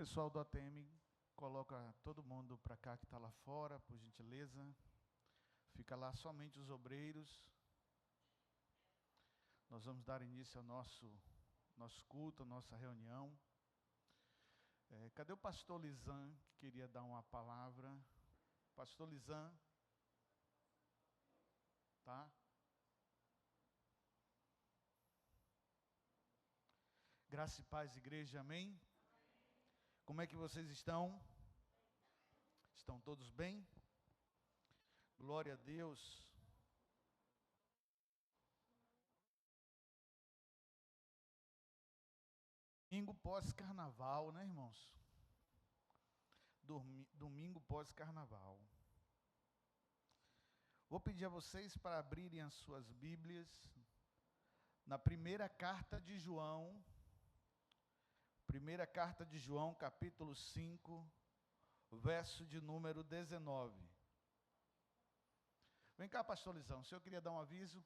Pessoal do ATM, coloca todo mundo para cá que está lá fora, por gentileza. Fica lá somente os obreiros. Nós vamos dar início ao nosso culto, a nossa reunião. Cadê o pastor Lisan, que queria dar uma palavra? Pastor Lisan, tá? Graça e paz, igreja, amém? Como é que vocês estão? Estão todos bem? Glória a Deus. Domingo pós-carnaval, né, irmãos? Domingo pós-carnaval. Vou pedir a vocês para abrirem as suas Bíblias na primeira carta de João, capítulo 5, verso de número 19. Vem cá, pastor Lisão, o senhor queria dar um aviso?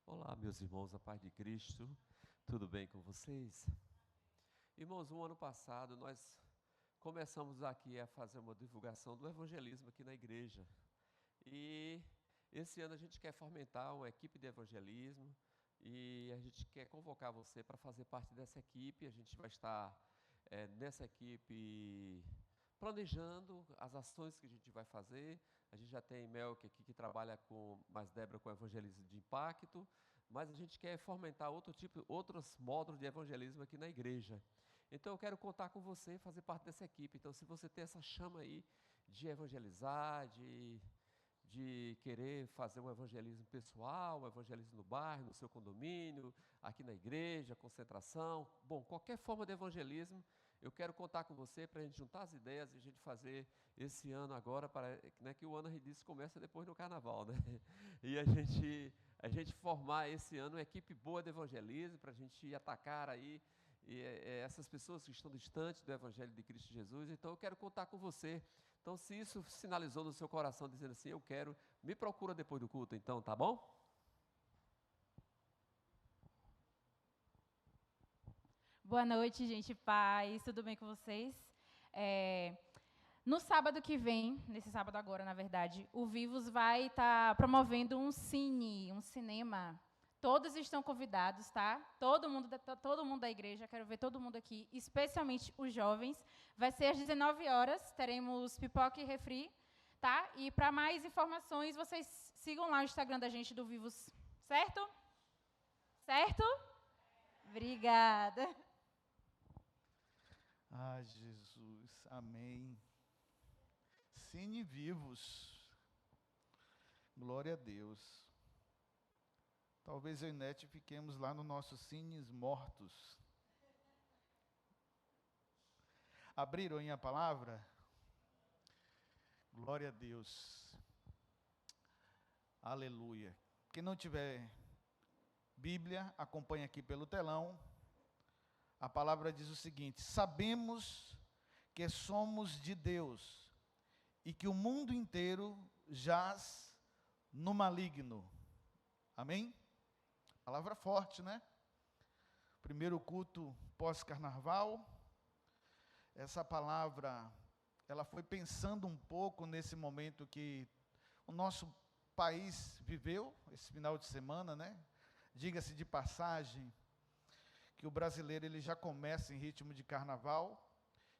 Olá, meus irmãos, a paz de Cristo, tudo bem com vocês? Irmãos, no ano passado nós começamos aqui a fazer uma divulgação do evangelismo aqui na igreja. E esse ano a gente quer fomentar uma equipe de evangelismo e a gente quer convocar você para fazer parte dessa equipe. A gente vai estar nessa equipe planejando as ações que a gente vai fazer. A gente já tem Melk aqui que trabalha mais Débora com evangelismo de impacto, mas a gente quer fomentar outros módulos de evangelismo aqui na igreja. Então eu quero contar com você e fazer parte dessa equipe. Então, se você tem essa chama aí de evangelizar, de querer fazer um evangelismo pessoal, um evangelismo no bairro, no seu condomínio, aqui na igreja, concentração, bom, qualquer forma de evangelismo, eu quero contar com você para a gente juntar as ideias e a gente fazer esse ano agora, que o ano Redice começa depois do carnaval, né? E a gente formar esse ano uma equipe boa de evangelismo, para a gente atacar aí essas pessoas que estão distantes do Evangelho de Cristo Jesus. Então eu quero contar com você. Então, se isso sinalizou no seu coração, dizendo assim, eu quero, me procura depois do culto, então, tá bom? Boa noite, gente, paz, tudo bem com vocês? No sábado que vem, nesse sábado agora, na verdade, o Vivos vai estar promovendo um cinema. Todos estão convidados, tá? Todo mundo da igreja, quero ver todo mundo aqui, especialmente os jovens. Vai ser às 19 horas, teremos pipoca e refri, tá? E para mais informações, vocês sigam lá o Instagram da gente do Vivos, certo? Certo? Obrigada. Ah, Jesus, amém. Cine Vivos, glória a Deus. Talvez eu e Nete fiquemos lá no nosso Cines Mortos. Abriram aí a palavra? Glória a Deus. Aleluia. Quem não tiver Bíblia, acompanha aqui pelo telão. A palavra diz o seguinte: sabemos que somos de Deus e que o mundo inteiro jaz no maligno. Amém? Palavra forte, né? Primeiro culto pós-carnaval. Essa palavra, ela foi pensando um pouco nesse momento que o nosso país viveu, esse final de semana, né? Diga-se de passagem, que o brasileiro ele já começa em ritmo de carnaval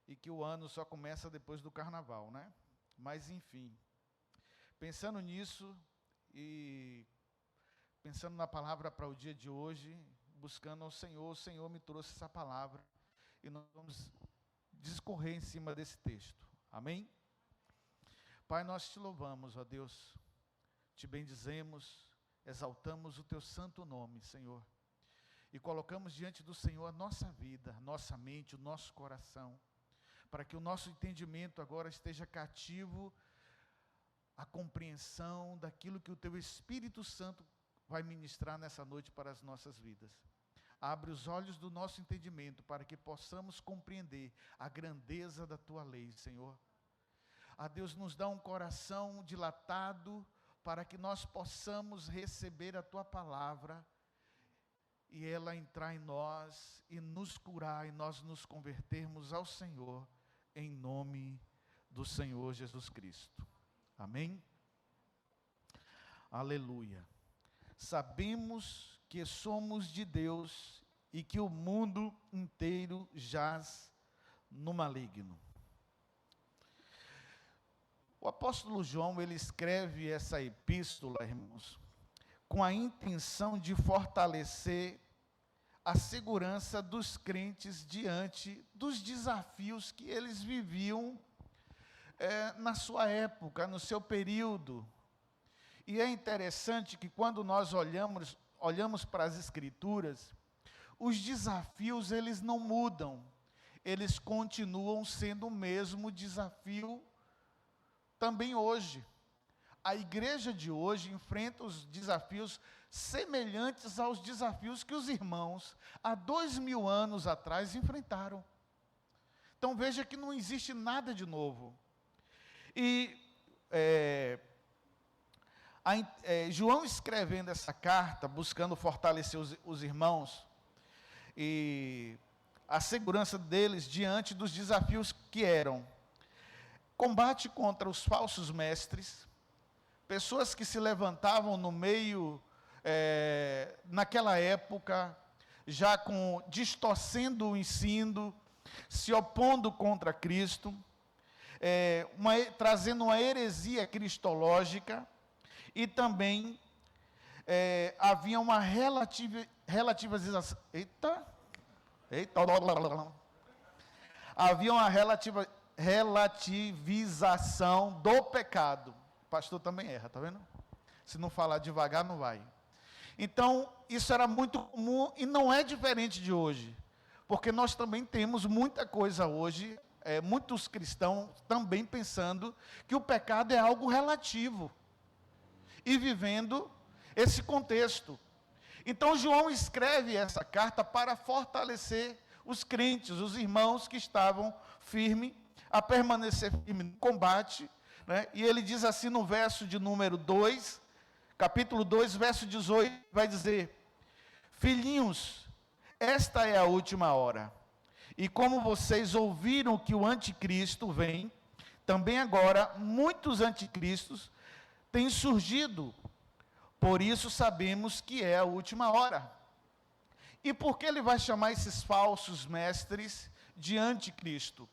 e que o ano só começa depois do carnaval, né? Mas, enfim, pensando nisso e pensando na palavra para o dia de hoje, buscando ao Senhor, o Senhor me trouxe essa palavra e nós vamos discorrer em cima desse texto. Amém? Pai, nós te louvamos, ó Deus, te bendizemos, exaltamos o teu santo nome, Senhor, e colocamos diante do Senhor a nossa vida, a nossa mente, o nosso coração, para que o nosso entendimento agora esteja cativo à compreensão daquilo que o teu Espírito Santo vai ministrar nessa noite para as nossas vidas. Abre os olhos do nosso entendimento para que possamos compreender a grandeza da tua lei, Senhor. A Deus, nos dá um coração dilatado para que nós possamos receber a tua palavra e ela entrar em nós e nos curar e nós nos convertermos ao Senhor, em nome do Senhor Jesus Cristo. Amém? Aleluia. Sabemos que somos de Deus e que o mundo inteiro jaz no maligno. O apóstolo João, ele escreve essa epístola, irmãos, com a intenção de fortalecer a segurança dos crentes diante dos desafios que eles viviam na sua época, no seu período. E é interessante que quando nós olhamos para as Escrituras, os desafios eles não mudam, eles continuam sendo o mesmo desafio também hoje. A igreja de hoje enfrenta os desafios semelhantes aos desafios que os irmãos, há 2000 anos atrás, enfrentaram. Então veja que não existe nada de novo. E João escrevendo essa carta, buscando fortalecer os irmãos, e a segurança deles diante dos desafios que eram combate contra os falsos mestres, pessoas que se levantavam no meio, naquela época, já distorcendo o ensino, se opondo contra Cristo, trazendo uma heresia cristológica, e também havia uma relativização. Havia uma relativização do pecado. O pastor também erra, está vendo? Se não falar devagar, não vai. Então, isso era muito comum e não é diferente de hoje. Porque nós também temos muita coisa hoje, muitos cristãos também pensando que o pecado é algo relativo. E vivendo esse contexto. Então, João escreve essa carta para fortalecer os crentes, os irmãos que estavam firmes, a permanecer firme no combate, né? E ele diz assim no verso de número 2, capítulo 2, verso 18, vai dizer: filhinhos, esta é a última hora, e como vocês ouviram que o anticristo vem, também agora muitos anticristos têm surgido, por isso sabemos que é a última hora. E por que ele vai chamar esses falsos mestres de anticristo?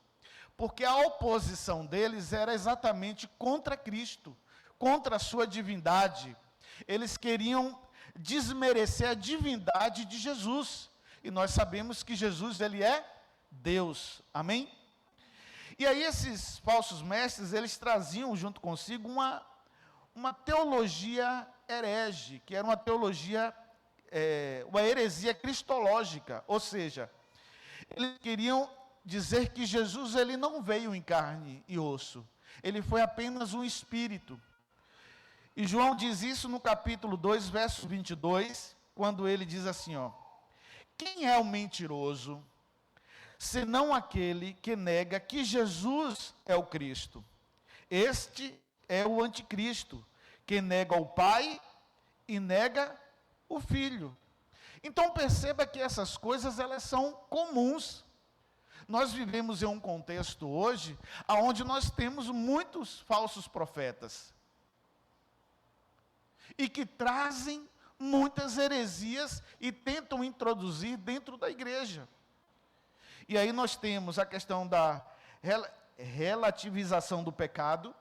Porque a oposição deles era exatamente contra Cristo, contra a sua divindade. Eles queriam desmerecer a divindade de Jesus. E nós sabemos que Jesus, ele é Deus. Amém? E aí esses falsos mestres, eles traziam junto consigo uma teologia herege, que era uma teologia, uma heresia cristológica. Ou seja, eles queriam dizer que Jesus ele não veio em carne e osso, ele foi apenas um espírito. E João diz isso no capítulo 2, verso 22, quando ele diz assim, quem é o mentiroso, senão aquele que nega que Jesus é o Cristo? Este é o anticristo, que nega o Pai e nega o Filho. Então perceba que essas coisas elas são comuns. Nós vivemos em um contexto hoje, onde nós temos muitos falsos profetas, e que trazem muitas heresias e tentam introduzir dentro da igreja. E aí nós temos a questão da relativização do pecado,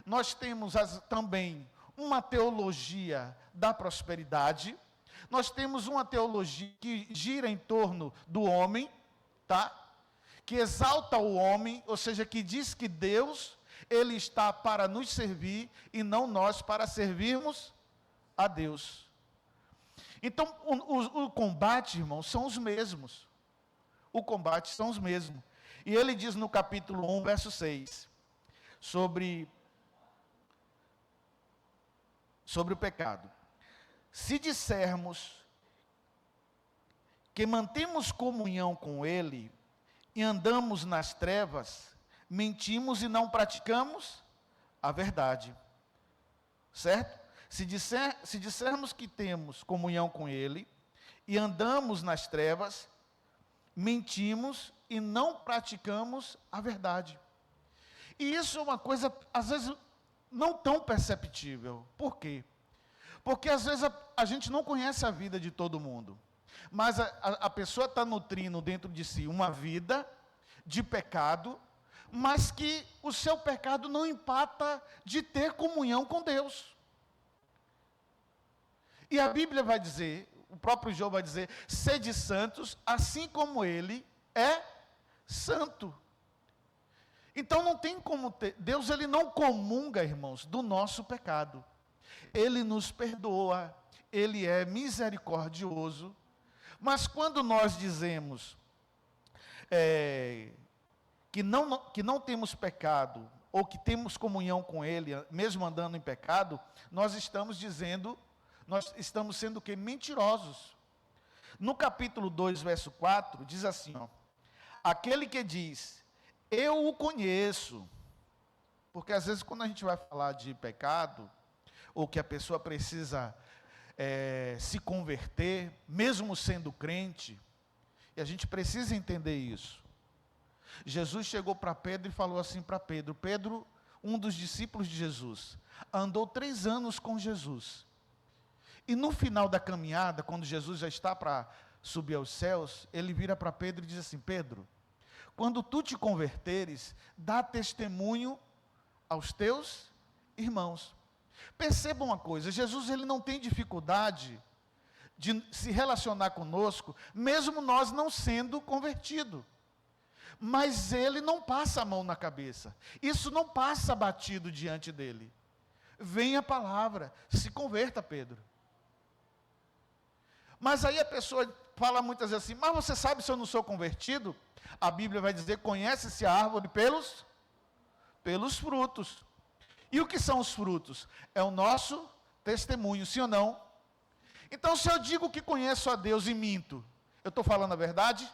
nós temos também uma teologia da prosperidade, nós temos uma teologia que gira em torno do homem, tá? Que exalta o homem, ou seja, que diz que Deus, ele está para nos servir e não nós para servirmos a Deus. Então, o combate, irmãos, são os mesmos. O combate são os mesmos. E ele diz no capítulo 1, verso 6, sobre o pecado. Se dissermos que mantemos comunhão com ele e andamos nas trevas, mentimos e não praticamos a verdade. Certo? se dissermos que temos comunhão com Ele e andamos nas trevas, mentimos e não praticamos a verdade. E isso é uma coisa, às vezes, não tão perceptível. Por quê? Porque, às vezes, a gente não conhece a vida de todo mundo. Mas a pessoa está nutrindo dentro de si uma vida de pecado, mas que o seu pecado não empata de ter comunhão com Deus. E a Bíblia vai dizer, o próprio João vai dizer, sede santos, assim como Ele é santo. Então não tem como ter, Deus ele não comunga, irmãos, do nosso pecado. Ele nos perdoa, Ele é misericordioso, mas quando nós dizemos que não temos pecado, ou que temos comunhão com Ele, mesmo andando em pecado, nós estamos sendo o quê? Mentirosos. No capítulo 2, verso 4, diz assim, aquele que diz, eu o conheço, porque às vezes quando a gente vai falar de pecado, ou que a pessoa precisa se converter, mesmo sendo crente, e a gente precisa entender isso. Jesus chegou para Pedro e falou assim para Pedro, Pedro, um dos discípulos de Jesus, andou 3 anos com Jesus, e no final da caminhada, quando Jesus já está para subir aos céus, ele vira para Pedro e diz assim, Pedro, quando tu te converteres, dá testemunho aos teus irmãos. Percebam uma coisa, Jesus ele não tem dificuldade de se relacionar conosco, mesmo nós não sendo convertidos. Mas ele não passa a mão na cabeça. Isso não passa batido diante dele. Vem a palavra, se converta, Pedro. Mas aí a pessoa fala muitas vezes assim, mas você sabe se eu não sou convertido? A Bíblia vai dizer, conhece-se a árvore pelos frutos. E o que são os frutos? É o nosso testemunho, sim ou não? Então, se eu digo que conheço a Deus e minto, eu estou falando a verdade?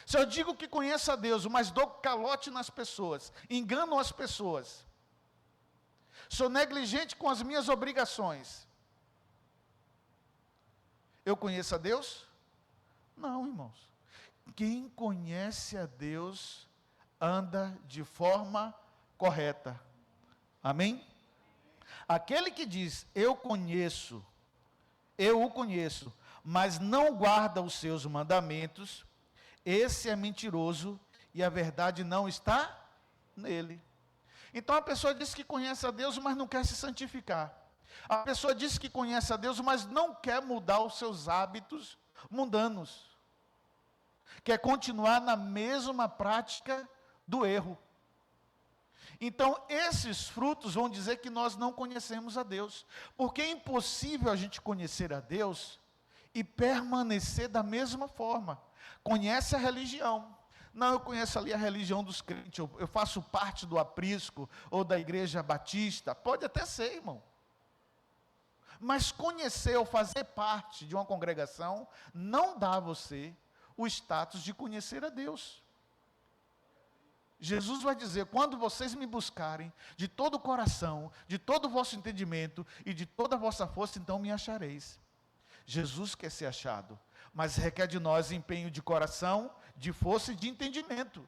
Se eu digo que conheço a Deus, mas dou calote nas pessoas, engano as pessoas, sou negligente com as minhas obrigações, eu conheço a Deus? Não, irmãos. Quem conhece a Deus, anda de forma correta. Amém? Aquele que diz, eu o conheço, mas não guarda os seus mandamentos, esse é mentiroso e a verdade não está nele. Então a pessoa diz que conhece a Deus, mas não quer se santificar. A pessoa diz que conhece a Deus, mas não quer mudar os seus hábitos mundanos. Quer continuar na mesma prática do erro. Então, esses frutos vão dizer que nós não conhecemos a Deus. Porque é impossível a gente conhecer a Deus e permanecer da mesma forma. Conhece a religião. Não, eu conheço ali a religião dos crentes, eu faço parte do aprisco ou da igreja batista. Pode até ser, irmão. Mas conhecer ou fazer parte de uma congregação não dá a você o status de conhecer a Deus. Jesus vai dizer, quando vocês me buscarem de todo o coração, de todo o vosso entendimento e de toda a vossa força, então me achareis. Jesus quer ser achado, mas requer de nós empenho de coração, de força e de entendimento.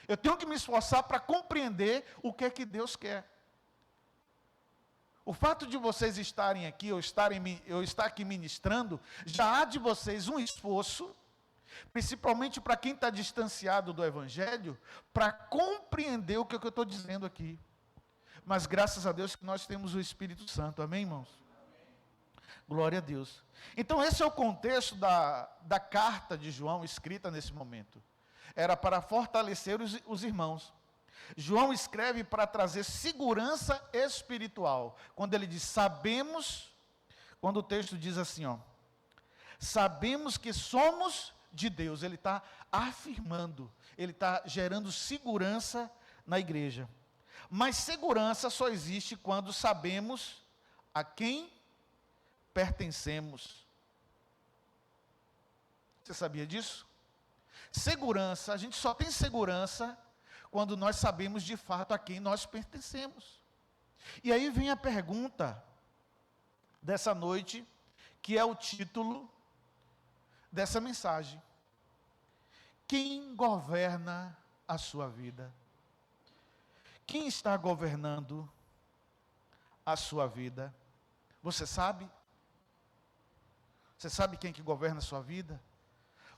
Eu tenho que me esforçar para compreender o que é que Deus quer. O fato de vocês estarem aqui, eu estar aqui ministrando, já há de vocês um esforço, principalmente para quem está distanciado do Evangelho, para compreender o que eu estou dizendo aqui. Mas graças a Deus que nós temos o Espírito Santo, amém, irmãos? Glória a Deus. Então esse é o contexto da carta de João escrita nesse momento. Era para fortalecer os irmãos. João escreve para trazer segurança espiritual. Quando ele diz, sabemos, quando o texto diz assim, sabemos que somos de Deus, ele está afirmando, ele está gerando segurança na igreja. Mas segurança só existe quando sabemos a quem pertencemos. Você sabia disso? Segurança, a gente só tem segurança quando nós sabemos de fato a quem nós pertencemos. E aí vem a pergunta, dessa noite, que é o título dessa mensagem. Quem governa a sua vida? Quem está governando a sua vida? Você sabe? Você sabe quem que governa a sua vida?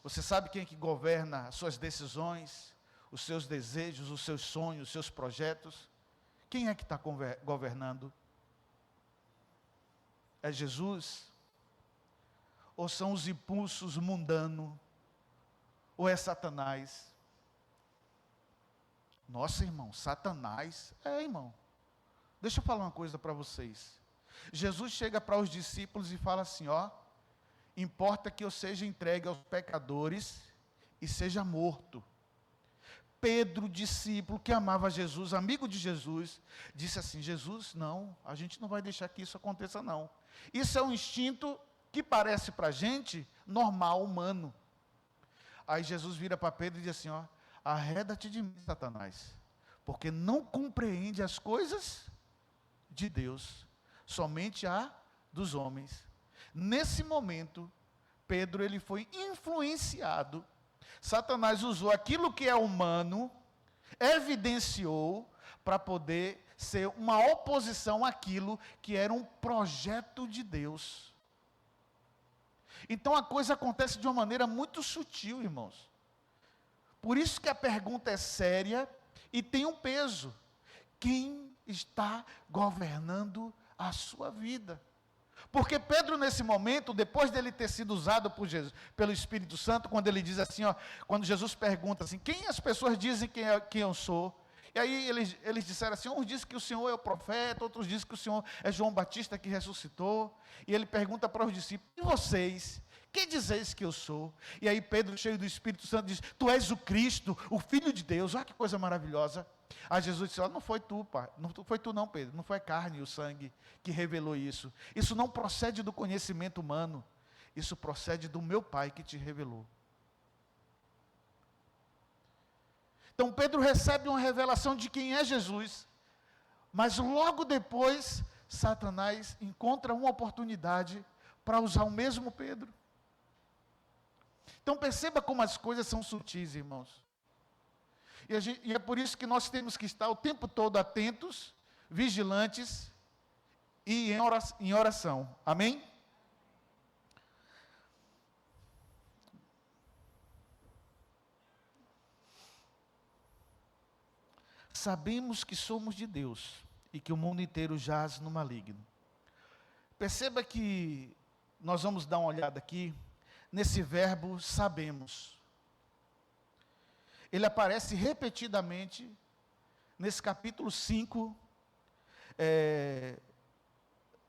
Você sabe quem que governa as suas decisões, os seus desejos, os seus sonhos, os seus projetos? Quem é que está governando? É Jesus? Ou são os impulsos mundanos? Ou é Satanás? Nossa, irmão, Satanás? Irmão, deixa eu falar uma coisa para vocês. Jesus chega para os discípulos e fala assim, importa que eu seja entregue aos pecadores e seja morto. Pedro, discípulo que amava Jesus, amigo de Jesus, disse assim, Jesus, não, a gente não vai deixar que isso aconteça não. Isso é um instinto que parece para a gente normal, humano. Aí Jesus vira para Pedro e diz assim, arreda-te de mim, Satanás, porque não compreende as coisas de Deus, somente a dos homens. Nesse momento, Pedro ele foi influenciado. Satanás usou aquilo que é humano, evidenciou para poder ser uma oposição àquilo que era um projeto de Deus. Então a coisa acontece de uma maneira muito sutil, irmãos. Por isso que a pergunta é séria e tem um peso. Quem está governando a sua vida? Porque Pedro, nesse momento, depois dele ter sido usado por Jesus, pelo Espírito Santo, quando ele diz assim, quando Jesus pergunta assim, quem as pessoas dizem quem eu sou? E aí eles disseram assim, uns dizem que o Senhor é o profeta, outros dizem que o Senhor é João Batista que ressuscitou. E ele pergunta para os discípulos, e vocês? Quem dizeis que eu sou? E aí Pedro, cheio do Espírito Santo, diz, tu és o Cristo, o Filho de Deus. Olha que coisa maravilhosa. Aí Jesus disse, não foi tu, pai. Não foi tu não, Pedro. Não foi a carne e o sangue que revelou isso. Isso não procede do conhecimento humano. Isso procede do meu Pai que te revelou. Então Pedro recebe uma revelação de quem é Jesus. Mas logo depois, Satanás encontra uma oportunidade para usar o mesmo Pedro. Então perceba como as coisas são sutis, irmãos. E é por isso que nós temos que estar o tempo todo atentos, vigilantes e em oração. Amém? Sabemos que somos de Deus e que o mundo inteiro jaz no maligno. Perceba que nós vamos dar uma olhada aqui nesse verbo sabemos. Ele aparece repetidamente nesse capítulo 5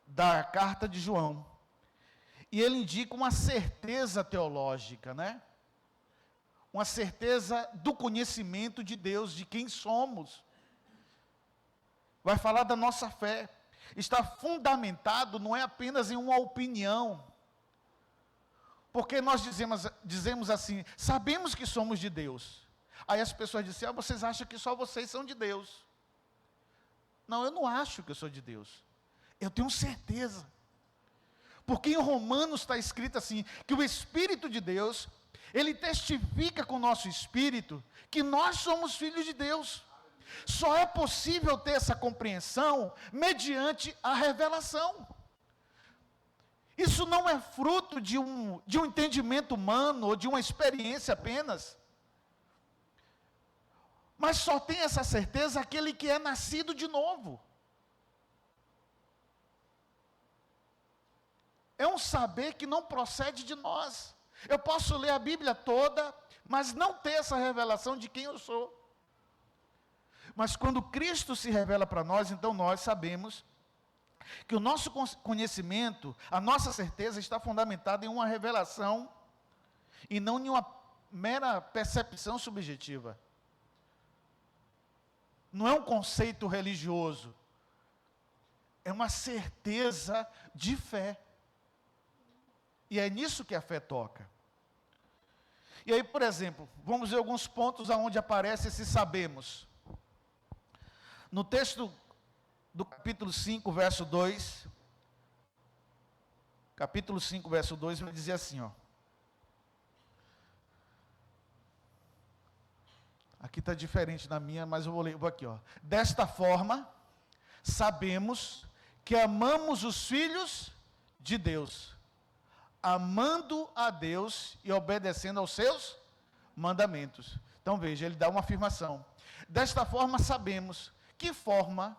da carta de João. E ele indica uma certeza teológica, né? Uma certeza do conhecimento de Deus, de quem somos. Vai falar da nossa fé. Está fundamentado não é apenas em uma opinião. Porque nós dizemos assim, sabemos que somos de Deus. Aí as pessoas dizem, vocês acham que só vocês são de Deus. Não, eu não acho que eu sou de Deus. Eu tenho certeza. Porque em Romanos está escrito assim, que o Espírito de Deus, ele testifica com o nosso espírito, que nós somos filhos de Deus. Só é possível ter essa compreensão mediante a revelação. Isso não é fruto de um entendimento humano ou de uma experiência apenas. Mas só tem essa certeza aquele que é nascido de novo. É um saber que não procede de nós. Eu posso ler a Bíblia toda, mas não ter essa revelação de quem eu sou. Mas quando Cristo se revela para nós, então nós sabemos que o nosso conhecimento, a nossa certeza está fundamentada em uma revelação e não em uma mera percepção subjetiva. Não é um conceito religioso, é uma certeza de fé. E é nisso que a fé toca. E aí, por exemplo, vamos ver alguns pontos onde aparece esse sabemos. No texto do capítulo 5, verso 2, capítulo 5, verso 2, vai dizer assim, ó. Aqui está diferente na minha, mas eu vou ler, vou aqui, ó. Desta forma, sabemos que amamos os filhos de Deus, amando a Deus e obedecendo aos seus mandamentos. Então veja, ele dá uma afirmação. Desta forma sabemos, que forma?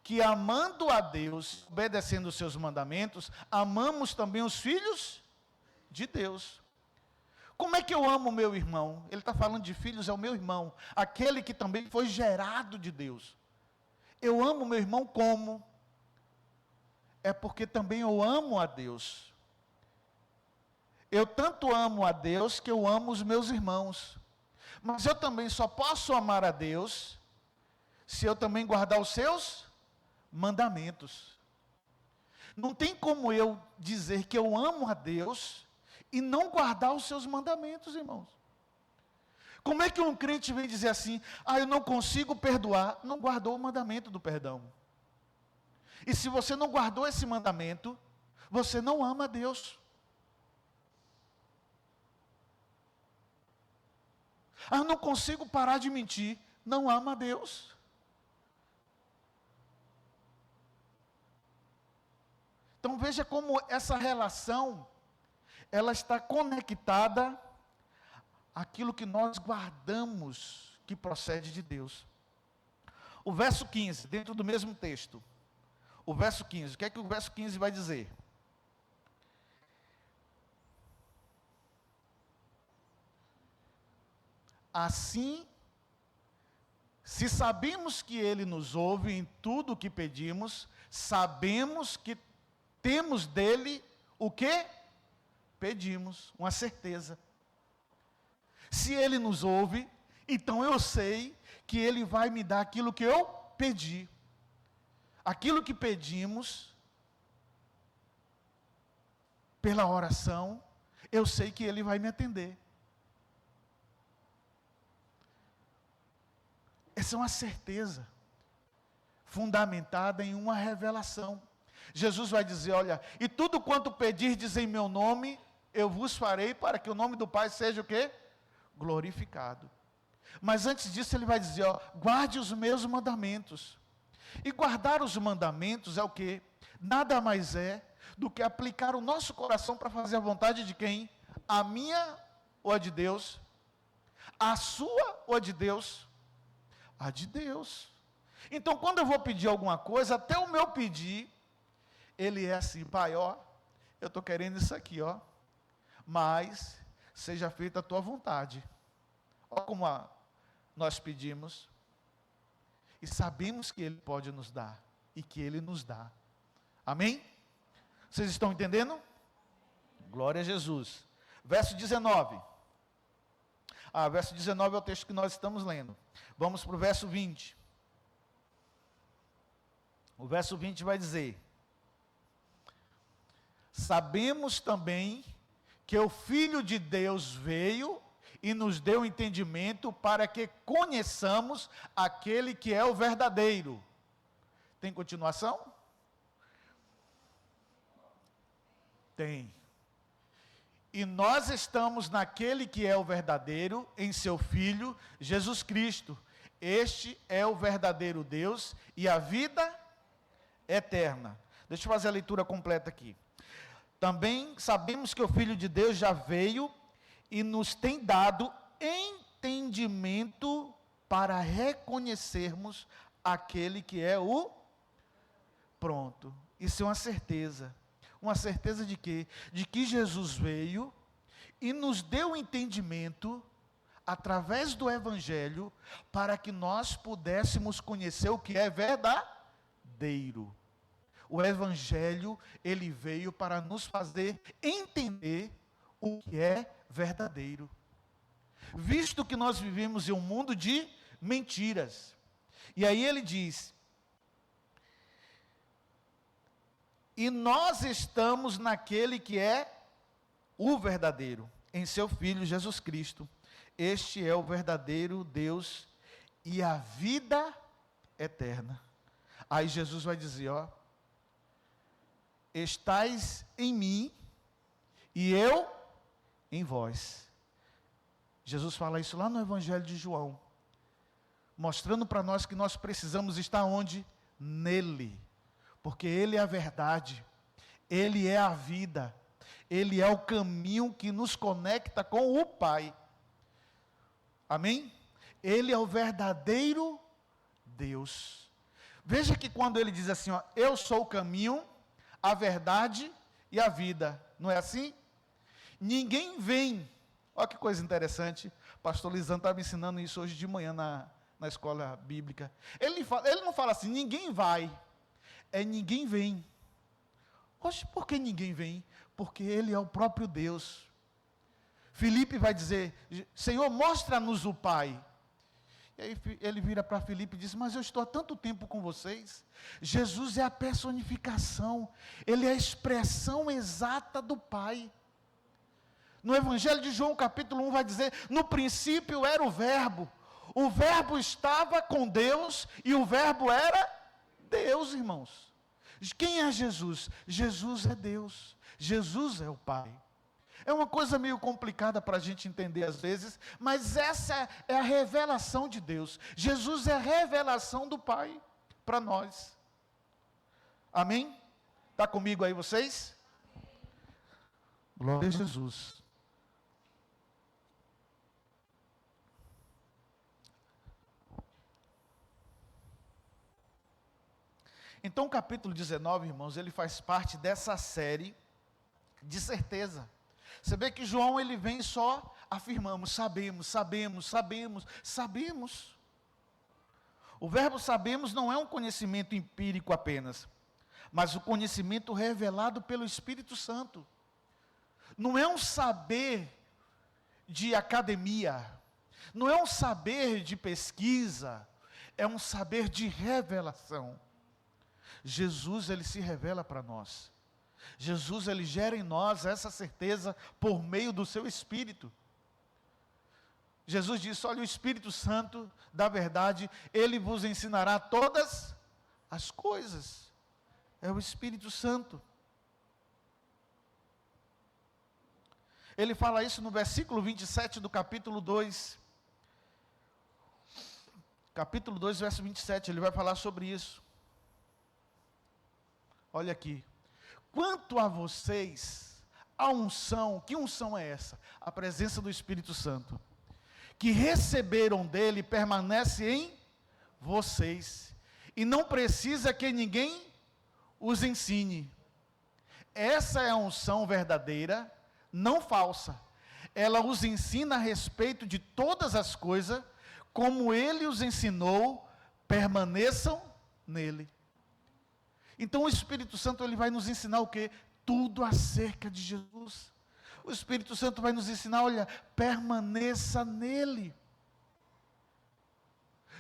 Que amando a Deus, obedecendo os seus mandamentos, amamos também os filhos de Deus. Como é que eu amo o meu irmão? Ele está falando de filhos, é o meu irmão, aquele que também foi gerado de Deus. Eu amo o meu irmão como? É porque também eu amo a Deus. Eu tanto amo a Deus que eu amo os meus irmãos. Mas eu também só posso amar a Deus se eu também guardar os seus mandamentos. Não tem como eu dizer que eu amo a Deus e não guardar os seus mandamentos, irmãos. Como é que um crente vem dizer assim, eu não consigo perdoar, não guardou o mandamento do perdão. E se você não guardou esse mandamento, você não ama a Deus. Eu não consigo parar de mentir, não ama a Deus. Então veja como essa relação, ela está conectada àquilo que nós guardamos, que procede de Deus. O verso 15, dentro do mesmo texto. O verso 15, o que é que o verso 15 vai dizer? Assim, se sabemos que Ele nos ouve em tudo o que pedimos, sabemos que temos dele o que pedimos, uma certeza. Se Ele nos ouve, então eu sei que Ele vai me dar aquilo que eu pedi. Aquilo que pedimos, pela oração, eu sei que Ele vai me atender. Essa é uma certeza, fundamentada em uma revelação. Jesus vai dizer, olha, e tudo quanto pedirdes em meu nome, eu vos farei para que o nome do Pai seja o quê? Glorificado. Mas antes disso ele vai dizer, guarde os meus mandamentos. E guardar os mandamentos é o quê? Nada mais é do que aplicar o nosso coração para fazer a vontade de quem? A minha ou a de Deus? A sua ou a de Deus? A de Deus. Então quando eu vou pedir alguma coisa, até o meu pedir, ele é assim, Pai, eu estou querendo isso aqui, mas seja feita a tua vontade. Olha como nós pedimos, e sabemos que Ele pode nos dar, e que Ele nos dá. Amém? Vocês estão entendendo? Glória a Jesus. Verso 19. Verso 19 é o texto que nós estamos lendo. Vamos para o verso 20. O verso 20 vai dizer: sabemos também que o Filho de Deus veio e nos deu entendimento para que conheçamos aquele que é o verdadeiro. Tem continuação? Tem. E nós estamos naquele que é o verdadeiro, em seu Filho, Jesus Cristo. Este é o verdadeiro Deus e a vida eterna. Deixa eu fazer a leitura completa aqui. Também sabemos que o Filho de Deus já veio e nos tem dado entendimento para reconhecermos aquele que é o pronto. Isso é uma certeza. Uma certeza de quê? De que Jesus veio e nos deu entendimento através do Evangelho para que nós pudéssemos conhecer o que é verdadeiro. O Evangelho, ele veio para nos fazer entender o que é verdadeiro. Visto que nós vivemos em um mundo de mentiras. E aí ele diz: e nós estamos naquele que é o verdadeiro, em seu Filho Jesus Cristo. Este é o verdadeiro Deus e a vida eterna. Aí Jesus vai dizer, estais em mim e eu em vós. Jesus fala isso lá no Evangelho de João, mostrando para nós que nós precisamos estar onde? Nele, porque Ele é a verdade, Ele é a vida, Ele é o caminho que nos conecta com o Pai. Amém? Ele é o verdadeiro Deus. Veja que quando ele diz assim, ó, eu sou o caminho, a verdade e a vida, não é assim? Ninguém vem, olha que coisa interessante, pastor Lisandro estava me ensinando isso hoje de manhã na escola bíblica. Ele não fala assim, ninguém vai, é ninguém vem. Oxe, por que ninguém vem? Porque Ele é o próprio Deus. Filipe vai dizer, Senhor, mostra-nos o Pai. E aí ele vira para Filipe e diz, mas eu estou há tanto tempo com vocês. Jesus é a personificação, Ele é a expressão exata do Pai. No Evangelho de João, capítulo 1, vai dizer, no princípio era o Verbo estava com Deus, e o Verbo era Deus, irmãos. Quem é Jesus? Jesus é Deus, Jesus é o Pai. É uma coisa meio complicada para a gente entender às vezes, mas essa é a revelação de Deus. Jesus é a revelação do Pai para nós. Amém? Está comigo aí vocês? Glória a Jesus. Então o capítulo 19, irmãos, ele faz parte dessa série de certeza. Você vê que João, ele vem só afirmamos, sabemos. O verbo sabemos não é um conhecimento empírico apenas, mas o conhecimento revelado pelo Espírito Santo. Não é um saber de academia, não é um saber de pesquisa, é um saber de revelação. Jesus, ele se revela para nós. Jesus, ele gera em nós essa certeza por meio do seu Espírito. Jesus disse, olha, o Espírito Santo da verdade, ele vos ensinará todas as coisas. É o Espírito Santo. Ele fala isso no versículo 27 do capítulo 2. Capítulo 2, verso 27, ele vai falar sobre isso. Olha aqui. Quanto a vocês, a unção, que unção é essa? A presença do Espírito Santo, que receberam dele, permanece em vocês, e não precisa que ninguém os ensine. Essa é a unção verdadeira, não falsa. Ela os ensina a respeito de todas as coisas, como ele os ensinou, permaneçam nele. Então o Espírito Santo, ele vai nos ensinar o quê? Tudo acerca de Jesus. O Espírito Santo vai nos ensinar, olha, permaneça nele.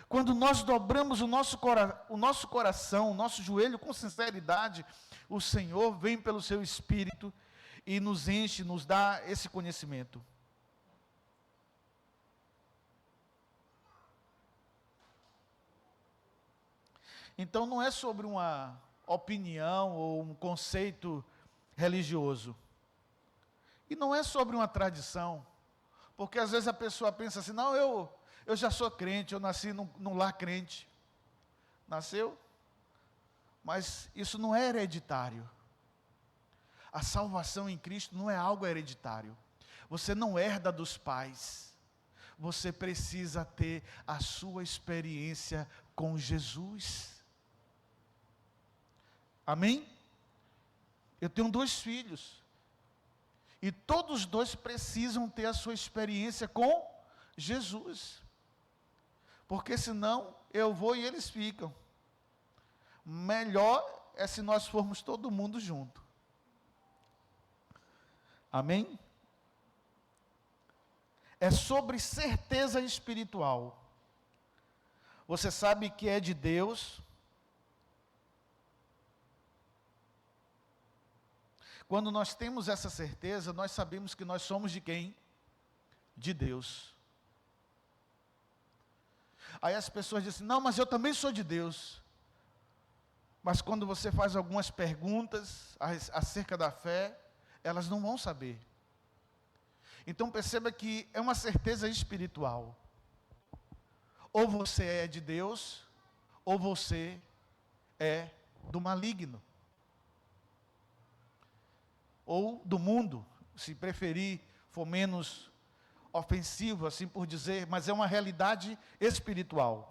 Quando nós dobramos o nosso coração, o nosso joelho com sinceridade, o Senhor vem pelo seu Espírito e nos enche, nos dá esse conhecimento. Então não é sobre uma opinião ou um conceito religioso. E não é sobre uma tradição. Porque às vezes a pessoa pensa assim, não, eu já sou crente, eu nasci num lar crente. Nasceu, mas isso não é hereditário. A salvação em Cristo não é algo hereditário. Você não herda dos pais. Você precisa ter a sua experiência com Jesus. Amém? Eu tenho 2 filhos. E todos os 2 precisam ter a sua experiência com Jesus. Porque senão eu vou e eles ficam. Melhor é se nós formos todo mundo junto. Amém? É sobre certeza espiritual. Você sabe que é de Deus. Quando nós temos essa certeza, nós sabemos que nós somos de quem? De Deus. Aí as pessoas dizem, não, mas eu também sou de Deus. Mas quando você faz algumas perguntas acerca da fé, elas não vão saber. Então perceba que é uma certeza espiritual. Ou você é de Deus, ou você é do maligno. Ou do mundo, se preferir, for menos ofensivo, assim por dizer, mas é uma realidade espiritual.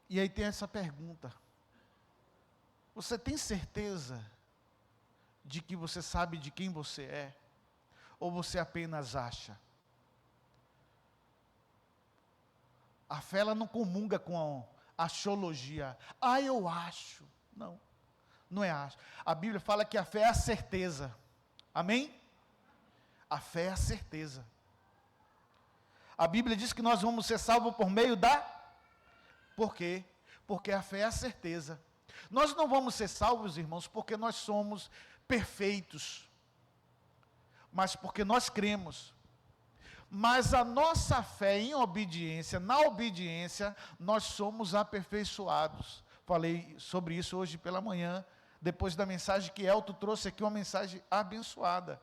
E aí tem essa pergunta: você tem certeza de que você sabe de quem você é? Ou você apenas acha? A fé, ela não comunga com a axiologia. Eu acho. Não, não é acho. A Bíblia fala que a fé é a certeza. Amém? A fé é a certeza. A Bíblia diz que nós vamos ser salvos por meio da... Por quê? Porque a fé é a certeza. Nós não vamos ser salvos, irmãos, porque nós somos perfeitos, mas porque nós cremos. Mas a nossa fé em obediência, na obediência, nós somos aperfeiçoados. Falei sobre isso hoje pela manhã, depois da mensagem que Elton trouxe aqui, uma mensagem abençoada.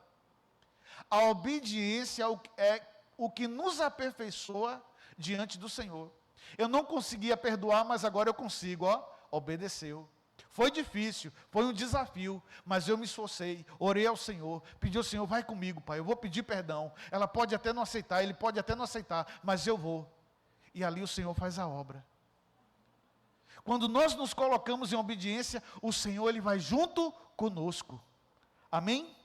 A obediência é o que nos aperfeiçoa diante do Senhor. Eu não conseguia perdoar, mas agora eu consigo, obedeceu. Foi difícil, foi um desafio, mas eu me esforcei, orei ao Senhor, pedi ao Senhor, vai comigo, Pai, eu vou pedir perdão. Ela pode até não aceitar, ele pode até não aceitar, mas eu vou. E ali o Senhor faz a obra. Quando nós nos colocamos em obediência, o Senhor, ele vai junto conosco. Amém?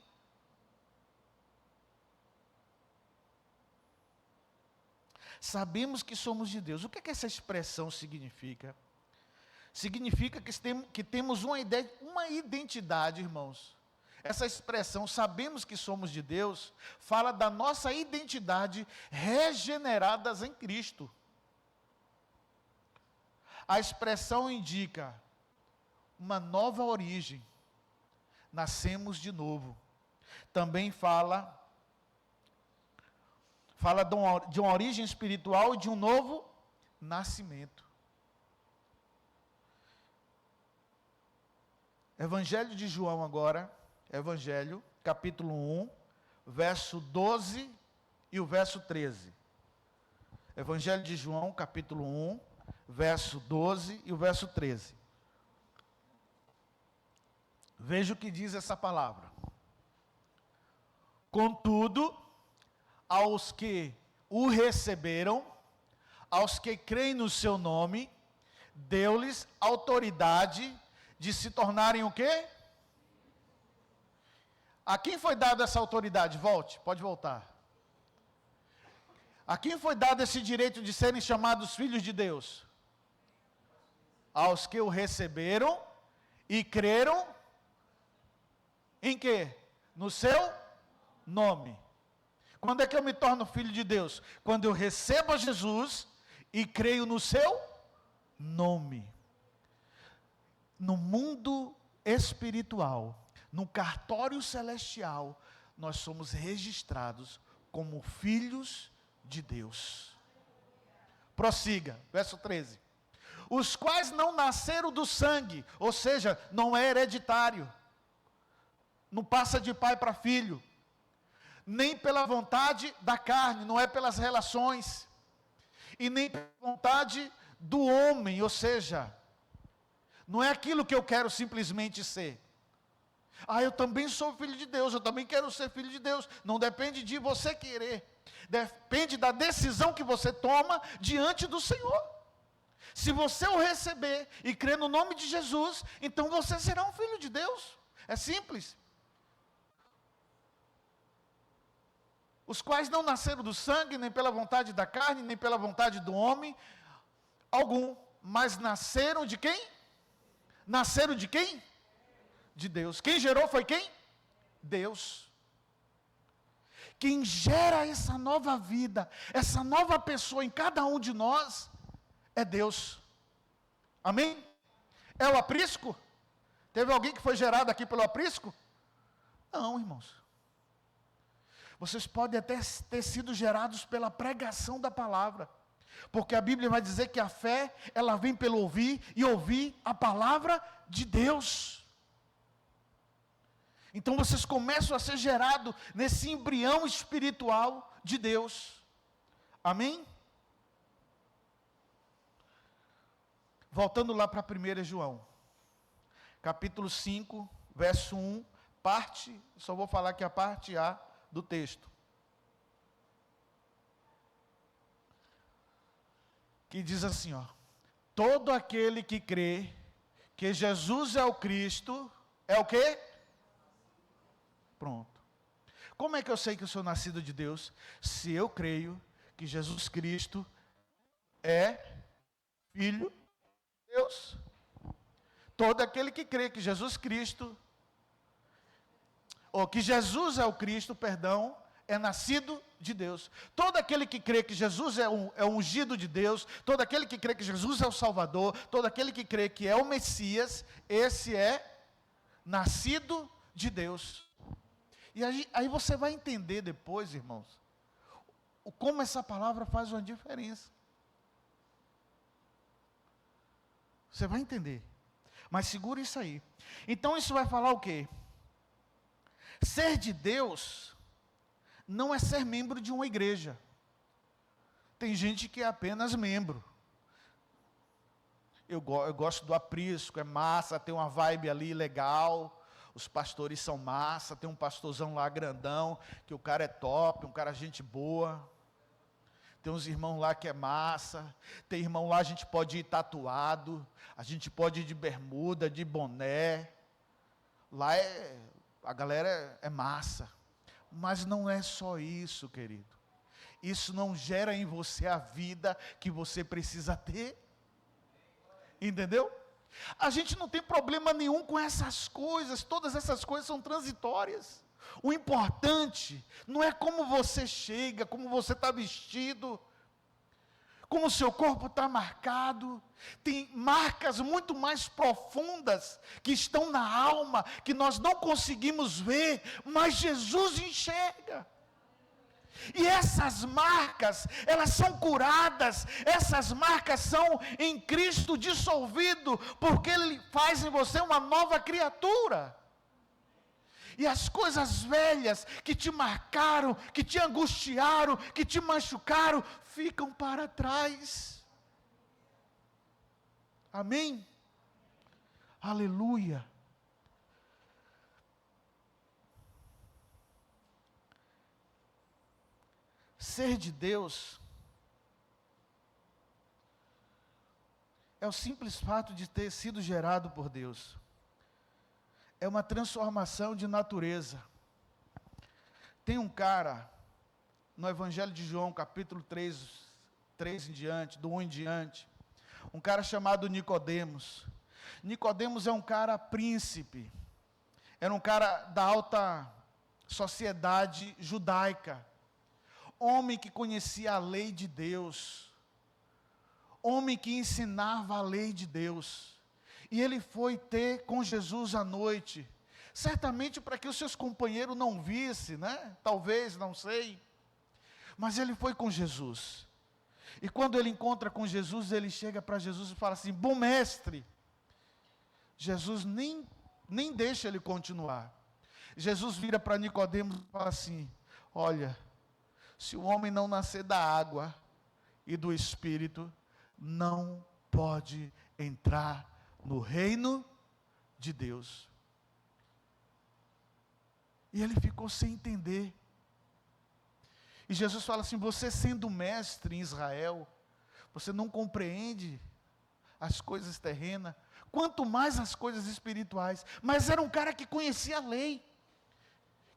Sabemos que somos de Deus. O que é que essa expressão significa? Significa que temos uma identidade, irmãos. Essa expressão, sabemos que somos de Deus, fala da nossa identidade regeneradas em Cristo. A expressão indica uma nova origem. Nascemos de novo. Também fala de uma origem espiritual e de um novo nascimento. Evangelho de João agora, Evangelho, capítulo 1, verso 12 e o verso 13. Evangelho de João, capítulo 1, verso 12 e o verso 13. Veja o que diz essa palavra. Contudo, aos que o receberam, aos que creem no seu nome, deu-lhes autoridade de se tornarem o quê? A quem foi dada essa autoridade? Volte, pode voltar. A quem foi dado esse direito de serem chamados filhos de Deus? Aos que o receberam e creram em quê? No seu nome. Quando é que eu me torno filho de Deus? Quando eu recebo a Jesus e creio no seu nome. No mundo espiritual, no cartório celestial, nós somos registrados como filhos de Deus. Prossiga, verso 13. Os quais não nasceram do sangue, ou seja, não é hereditário, não passa de pai para filho, nem pela vontade da carne, não é pelas relações, e nem pela vontade do homem, ou seja, não é aquilo que eu quero simplesmente ser. Eu também sou filho de Deus, eu também quero ser filho de Deus. Não depende de você querer, depende da decisão que você toma diante do Senhor. Se você o receber e crer no nome de Jesus, então você será um filho de Deus. É simples. Os quais não nasceram do sangue, nem pela vontade da carne, nem pela vontade do homem algum, mas nasceram de quem? Nasceram de quem? De Deus. Quem gerou foi quem? Deus. Quem gera essa nova vida, essa nova pessoa em cada um de nós, é Deus. Amém? É o aprisco? Teve alguém que foi gerado aqui pelo aprisco? Não, irmãos. Vocês podem até ter sido gerados pela pregação da palavra. Porque a Bíblia vai dizer que a fé, ela vem pelo ouvir, e ouvir a palavra de Deus. Então vocês começam a ser gerados nesse embrião espiritual de Deus. Amém? Voltando lá para 1 João, capítulo 5, verso 1, só vou falar aqui a parte A do texto. Que diz assim, ó: todo aquele que crê que Jesus é o Cristo, é o quê? Pronto. Como é que eu sei que eu sou nascido de Deus? Se eu creio que Jesus Cristo é Filho de Deus. Todo aquele que crê que Jesus Cristo, ou que Jesus é o Cristo, perdão, é nascido de Deus. Todo aquele que crê que Jesus é o ungido de Deus, todo aquele que crê que Jesus é o Salvador, todo aquele que crê que é o Messias, esse é nascido de Deus. E aí você vai entender depois, irmãos, como essa palavra faz uma diferença. Você vai entender. Mas segura isso aí. Então isso vai falar o quê? Ser de Deus não é ser membro de uma igreja. Tem gente que é apenas membro. Eu gosto do aprisco, é massa, tem uma vibe ali legal. Os pastores são massa, tem um pastorzão lá grandão, que o cara é top, um cara gente boa. Tem uns irmãos lá que é massa. Tem irmão lá, a gente pode ir tatuado, a gente pode ir de bermuda, de boné. Lá a galera é massa. Mas não é só isso, querido. Isso não gera em você a vida que você precisa ter. Entendeu? A gente não tem problema nenhum com essas coisas, todas essas coisas são transitórias. O importante não é como você chega, como você está vestido, como o seu corpo está marcado. Tem marcas muito mais profundas que estão na alma, que nós não conseguimos ver, mas Jesus enxerga. E essas marcas, elas são curadas, essas marcas são em Cristo dissolvido, porque Ele faz em você uma nova criatura. E as coisas velhas que te marcaram, que te angustiaram, que te machucaram, ficam para trás. Amém? Aleluia. Ser de Deus é o simples fato de ter sido gerado por Deus. É uma transformação de natureza. Tem um cara, no Evangelho de João, capítulo 3 em diante, do 1 em diante, um cara chamado Nicodemos. Nicodemos é um cara príncipe, era um cara da alta sociedade judaica, homem que conhecia a lei de Deus, homem que ensinava a lei de Deus. E ele foi ter com Jesus à noite, certamente para que os seus companheiros não vissem, né? Talvez, não sei. Mas ele foi com Jesus. E quando ele encontra com Jesus, ele chega para Jesus e fala assim: bom mestre. Jesus nem deixa ele continuar. Jesus vira para Nicodemos e fala assim: olha, se o homem não nascer da água e do Espírito, não pode entrar no reino de Deus. E ele ficou sem entender. E Jesus fala assim: você sendo mestre em Israel, você não compreende as coisas terrenas, quanto mais as coisas espirituais. Mas era um cara que conhecia a lei,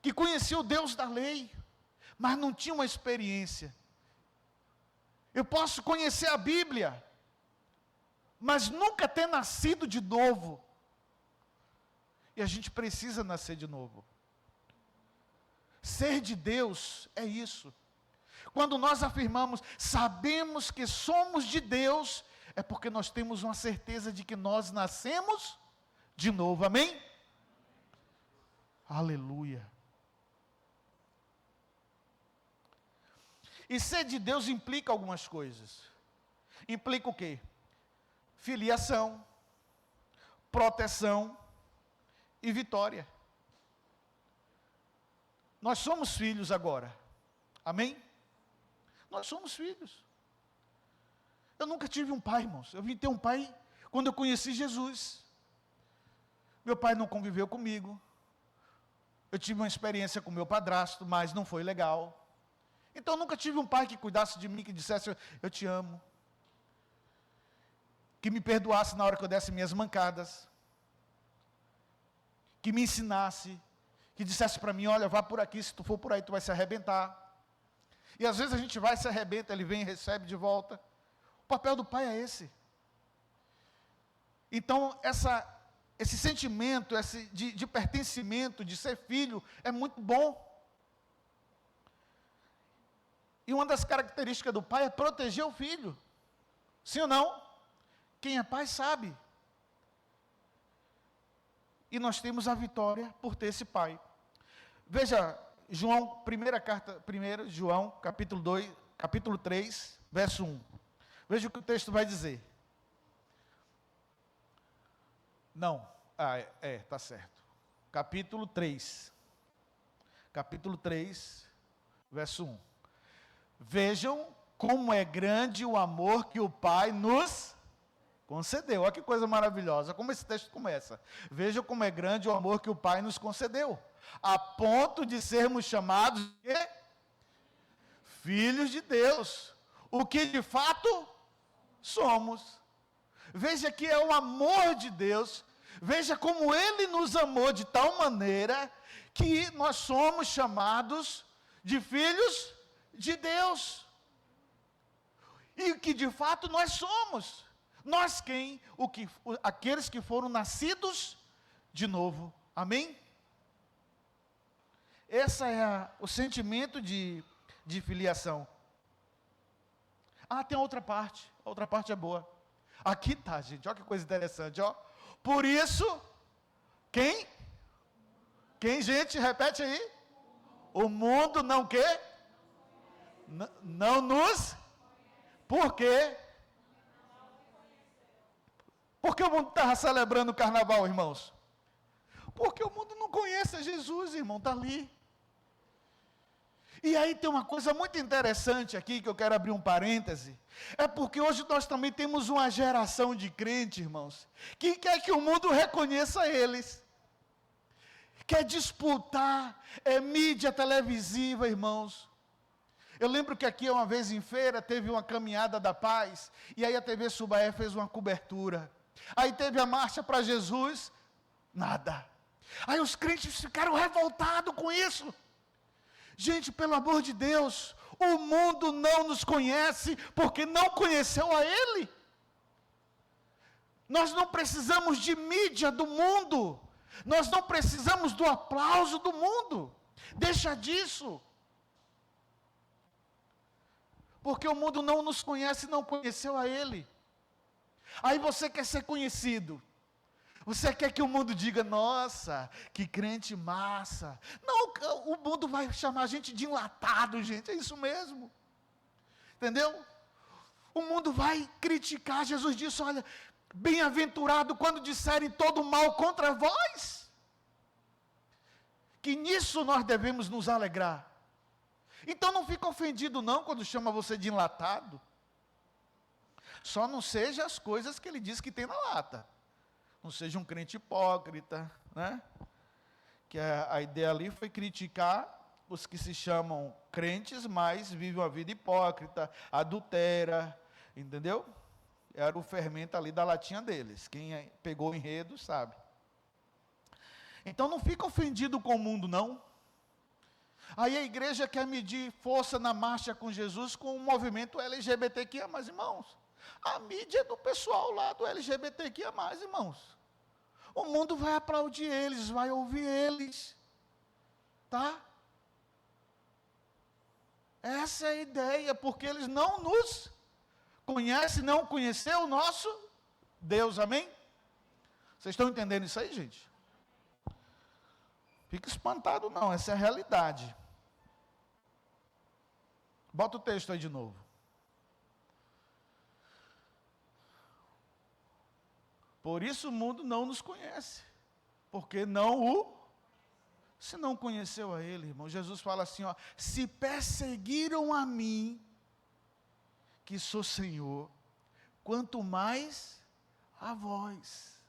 que conhecia o Deus da lei, mas não tinha uma experiência. Eu posso conhecer a Bíblia, mas nunca ter nascido de novo. E a gente precisa nascer de novo. Ser de Deus é isso. Quando nós afirmamos, sabemos que somos de Deus, é porque nós temos uma certeza de que nós nascemos de novo, amém? Aleluia. E ser de Deus implica algumas coisas. Implica o quê? Filiação, proteção e vitória. Nós somos filhos agora. Amém? Nós somos filhos. Eu nunca tive um pai, irmãos. Eu vim ter um pai quando eu conheci Jesus. Meu pai não conviveu comigo. Eu tive uma experiência com meu padrasto, mas não foi legal. Então eu nunca tive um pai que cuidasse de mim, que dissesse, eu te amo. Que me perdoasse na hora que eu desse minhas mancadas. Que me ensinasse. Que dissesse para mim, olha, vá por aqui, se tu for por aí tu vai se arrebentar. E às vezes a gente vai e se arrebenta, ele vem e recebe de volta. O papel do pai é esse. Então, esse sentimento de pertencimento, de ser filho, é muito bom. E uma das características do pai é proteger o filho. Sim ou não? Quem é pai sabe. E nós temos a vitória por ter esse pai. Veja, João, João, capítulo 3, verso 1. Veja o que o texto vai dizer. Não, está certo. Capítulo 3, verso 1. Vejam como é grande o amor que o Pai nos concedeu. Olha que coisa maravilhosa, como esse texto começa. Vejam como é grande o amor que o Pai nos concedeu, a ponto de sermos chamados de filhos de Deus, o que de fato somos. Veja que é o amor de Deus, veja como Ele nos amou de tal maneira que nós somos chamados de filhos de Deus. E que de fato nós somos. Nós quem? Aqueles que foram nascidos de novo. Amém? Esse é o sentimento de filiação. Tem outra parte. A outra parte é boa. Aqui está, gente. Olha que coisa interessante. Ó. Por isso, quem? Quem, gente? Repete aí. O mundo não quê? Não nos. Por quê? Por que o mundo está celebrando o carnaval, irmãos? Porque o mundo não conhece Jesus, irmão, está ali. E aí tem uma coisa muito interessante aqui, que eu quero abrir um parêntese. É porque hoje nós também temos uma geração de crentes, irmãos, que quer que o mundo reconheça eles. Quer disputar, mídia televisiva, irmãos. Eu lembro que aqui uma vez em feira, teve uma caminhada da paz, e aí a TV Subaé fez uma cobertura. Aí teve a marcha para Jesus, nada. Aí os crentes ficaram revoltados com isso. Gente, pelo amor de Deus, o mundo não nos conhece, porque não conheceu a Ele. Nós não precisamos de mídia do mundo, nós não precisamos do aplauso do mundo, deixa disso. Porque o mundo não nos conhece, não conheceu a Ele. Aí você quer ser conhecido. Você quer que o mundo diga, nossa, que crente massa. Não, o mundo vai chamar a gente de enlatado, gente, é isso mesmo. Entendeu? O mundo vai criticar. Jesus disse, olha, bem-aventurado quando disserem todo mal contra vós. Que nisso nós devemos nos alegrar. Então não fica ofendido não quando chama você de enlatado. Só não seja as coisas que ele diz que tem na lata. Não seja um crente hipócrita, né? Que a ideia ali foi criticar os que se chamam crentes, mas vivem uma vida hipócrita, adultera, entendeu? Era o fermento ali da latinha deles. Quem pegou o enredo sabe. Então não fica ofendido com o mundo, não. Aí a igreja quer medir força na marcha com Jesus com o movimento LGBTQIA+, irmãos. A mídia é do pessoal lá do LGBTQIA+, irmãos. O mundo vai aplaudir eles, vai ouvir eles. Tá? Essa é a ideia, porque eles não nos conhecem, não conheceu o nosso Deus, amém? Vocês estão entendendo isso aí, gente? Fica espantado não, essa é a realidade. Bota o texto aí de novo. Por isso o mundo não nos conhece, porque se não conheceu a ele, irmão, Jesus fala assim, ó, se perseguiram a mim, que sou Senhor, quanto mais a vós.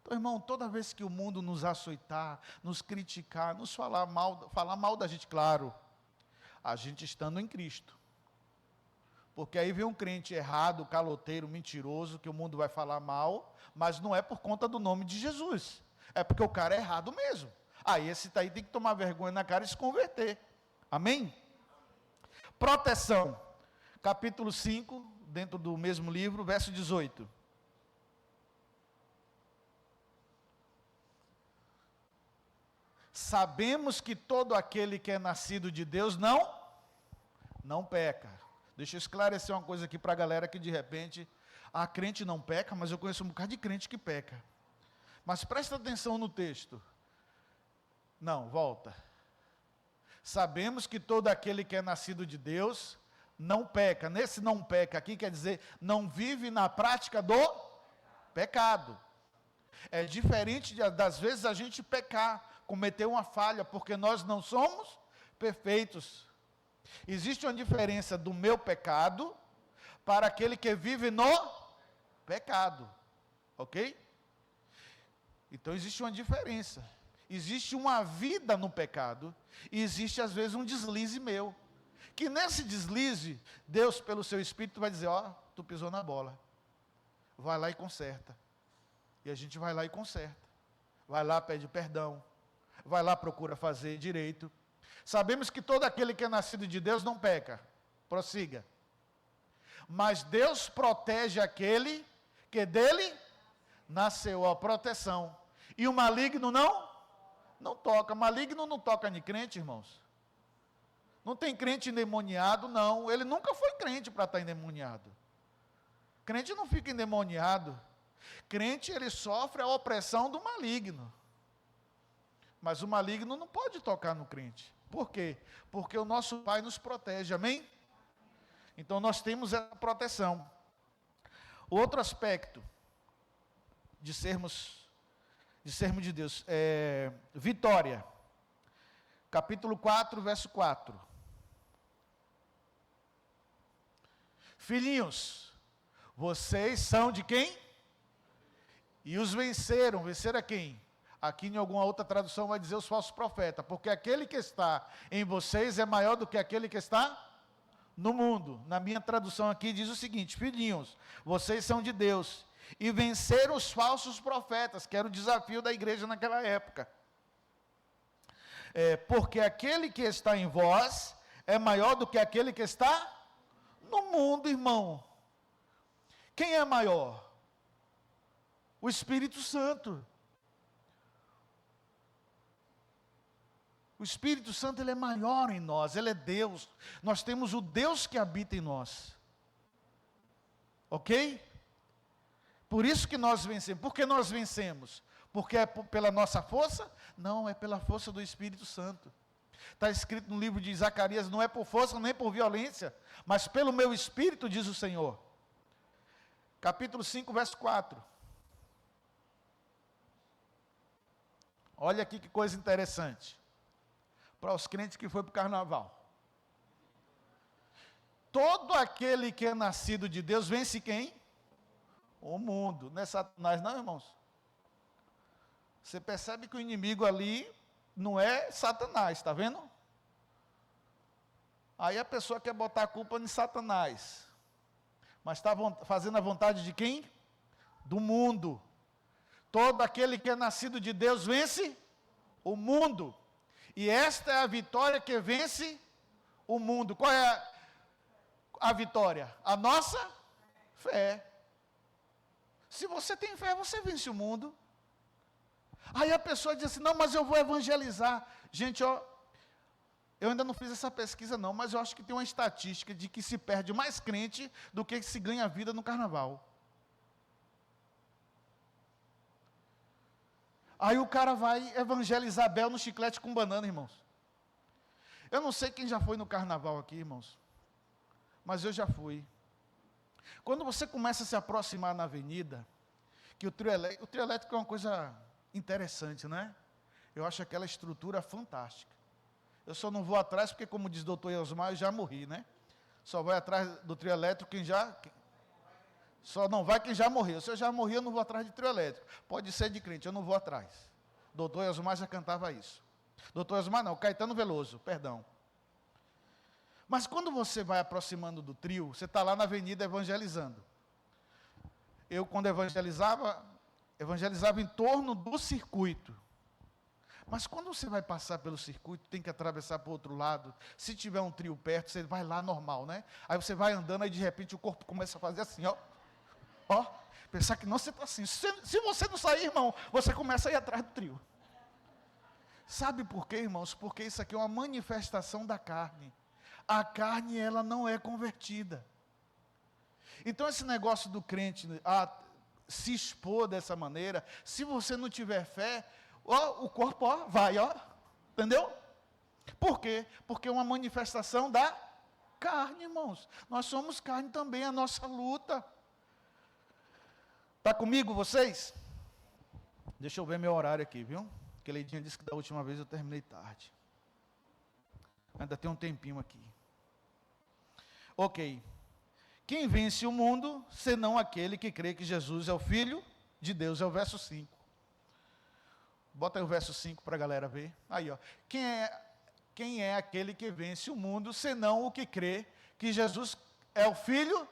Então, irmão, toda vez que o mundo nos açoitar, nos criticar, nos falar mal da gente, claro, a gente estando em Cristo. Porque aí vem um crente errado, caloteiro, mentiroso, que o mundo vai falar mal, mas não é por conta do nome de Jesus. É porque o cara é errado mesmo. Aí esse daí tem que tomar vergonha na cara e se converter. Amém? Proteção. Capítulo 5, dentro do mesmo livro, verso 18. Sabemos que todo aquele que é nascido de Deus não peca. Deixa eu esclarecer uma coisa aqui para a galera que de repente, crente não peca, mas eu conheço um bocado de crente que peca. Mas presta atenção no texto. Não, volta. Sabemos que todo aquele que é nascido de Deus não peca. Nesse não peca aqui quer dizer, não vive na prática do pecado. É diferente das vezes a gente pecar, cometer uma falha, porque nós não somos perfeitos. Existe uma diferença do meu pecado para aquele que vive no pecado. Ok? Então existe uma diferença. Existe uma vida no pecado e existe às vezes um deslize meu. Que nesse deslize, Deus pelo seu Espírito vai dizer, tu pisou na bola. Vai lá e conserta. E a gente vai lá e conserta. Vai lá, pede perdão. Vai lá, procura fazer direito. Sabemos que todo aquele que é nascido de Deus não peca. Prossiga. Mas Deus protege aquele que dele nasceu, a proteção. E o maligno não toca. Maligno não toca em crente, irmãos. Não tem crente endemoniado, não. Ele nunca foi crente para estar endemoniado. Crente não fica endemoniado. Crente, ele sofre a opressão do maligno. Mas o maligno não pode tocar no crente. Por quê? Porque o nosso Pai nos protege, amém? Então nós temos essa proteção. Outro aspecto de sermos de Deus é vitória. Capítulo 4, verso 4. Filhinhos, vocês são de quem? E os venceram. Vencer a quem? Aqui em alguma outra tradução vai dizer os falsos profetas, porque aquele que está em vocês é maior do que aquele que está no mundo. Na minha tradução aqui diz o seguinte: filhinhos, vocês são de Deus e venceram os falsos profetas, que era o desafio da igreja naquela época. Porque aquele que está em vós é maior do que aquele que está no mundo, irmão. Quem é maior? O Espírito Santo. O Espírito Santo, ele é maior em nós, ele é Deus. Nós temos o Deus que habita em nós. Ok? Por isso que nós vencemos. Por que nós vencemos? Porque é pela nossa força? Não, é pela força do Espírito Santo. Está escrito no livro de Zacarias, não é por força nem por violência, mas pelo meu Espírito, diz o Senhor. Capítulo 5, verso 4. Olha aqui que coisa interessante. Para os crentes que foi para o carnaval. Todo aquele que é nascido de Deus vence quem? O mundo. Não é Satanás não, irmãos? Você percebe que o inimigo ali não é Satanás, está vendo? Aí a pessoa quer botar a culpa em Satanás. Mas está fazendo a vontade de quem? Do mundo. Todo aquele que é nascido de Deus vence o mundo. E esta é a vitória que vence o mundo. Qual é a vitória? A nossa fé. Se você tem fé, você vence o mundo. Aí a pessoa diz assim, não, mas eu vou evangelizar. Gente, eu ainda não fiz essa pesquisa não, mas eu acho que tem uma estatística de que se perde mais crente do que se ganha vida no carnaval. Aí o cara vai evangelizar Bel no chiclete com banana, irmãos. Eu não sei quem já foi no carnaval aqui, irmãos, mas eu já fui. Quando você começa a se aproximar na avenida, que o trio elétrico é uma coisa interessante, né? Eu acho aquela estrutura fantástica. Eu só não vou atrás porque, como diz o doutor Elsmar, eu já morri, né? Só vai atrás do trio elétrico só não vai quem já morreu. Se eu já morri, eu não vou atrás de trio elétrico. Pode ser de crente, eu não vou atrás. Doutor Elsmar já cantava isso. Doutor Elsmar não, Caetano Veloso, perdão. Mas quando você vai aproximando do trio, você está lá na avenida evangelizando. Eu, quando evangelizava em torno do circuito. Mas quando você vai passar pelo circuito, tem que atravessar para o outro lado. Se tiver um trio perto, você vai lá normal, né? Aí você vai andando, aí de repente o corpo começa a fazer assim, ó. Ó, pensar que não, você está assim. Se você não sair, irmão, você começa a ir atrás do trio. Sabe por quê, irmãos? Porque isso aqui é uma manifestação da carne. A carne, ela não é convertida. Então, esse negócio do crente se expor dessa maneira, se você não tiver fé, ó, o corpo vai, ó, entendeu? Por quê? Porque é uma manifestação da carne, irmãos. Nós somos carne também, a nossa luta. Está comigo vocês? Deixa eu ver meu horário aqui, viu? Porque a Leidinha disse que da última vez eu terminei tarde. Ainda tem um tempinho aqui. Ok. Quem vence o mundo, senão aquele que crê que Jesus é o Filho de Deus, é o verso 5. Bota aí o verso 5 para a galera ver. Aí, ó. Quem é aquele que vence o mundo, senão o que crê que Jesus é o Filho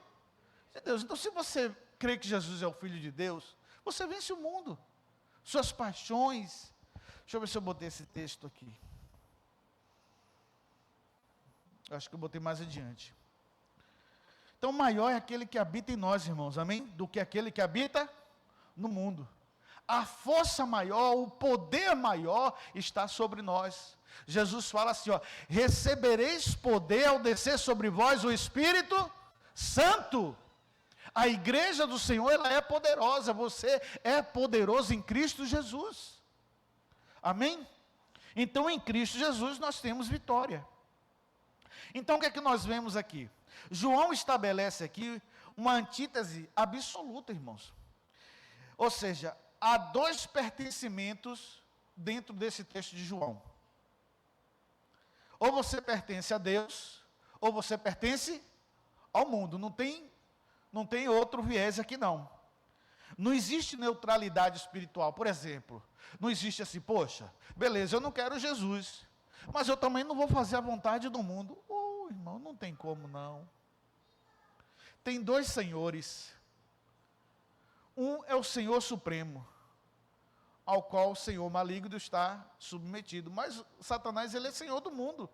de Deus? Então, se você crê que Jesus é o Filho de Deus, você vence o mundo. Suas paixões. Deixa eu ver se eu botei esse texto aqui. Acho que eu botei mais adiante. Então, maior é aquele que habita em nós, irmãos, amém? Do que aquele que habita no mundo. A força maior, o poder maior está sobre nós. Jesus fala assim, ó, recebereis poder ao descer sobre vós o Espírito Santo. A igreja do Senhor, ela é poderosa, você é poderoso em Cristo Jesus. Amém? Então, em Cristo Jesus, nós temos vitória. Então, o que é que nós vemos aqui? João estabelece aqui uma antítese absoluta, irmãos. Ou seja, há dois pertencimentos dentro desse texto de João. Ou você pertence a Deus, ou você pertence ao mundo. Não tem outro viés aqui não. Não existe neutralidade espiritual. Por exemplo, não existe assim, poxa, beleza, eu não quero Jesus, mas eu também não vou fazer a vontade do mundo. Irmão, não tem como não. Tem dois senhores. Um é o Senhor Supremo, ao qual o Senhor maligno está submetido. Mas Satanás, ele é Senhor do mundo.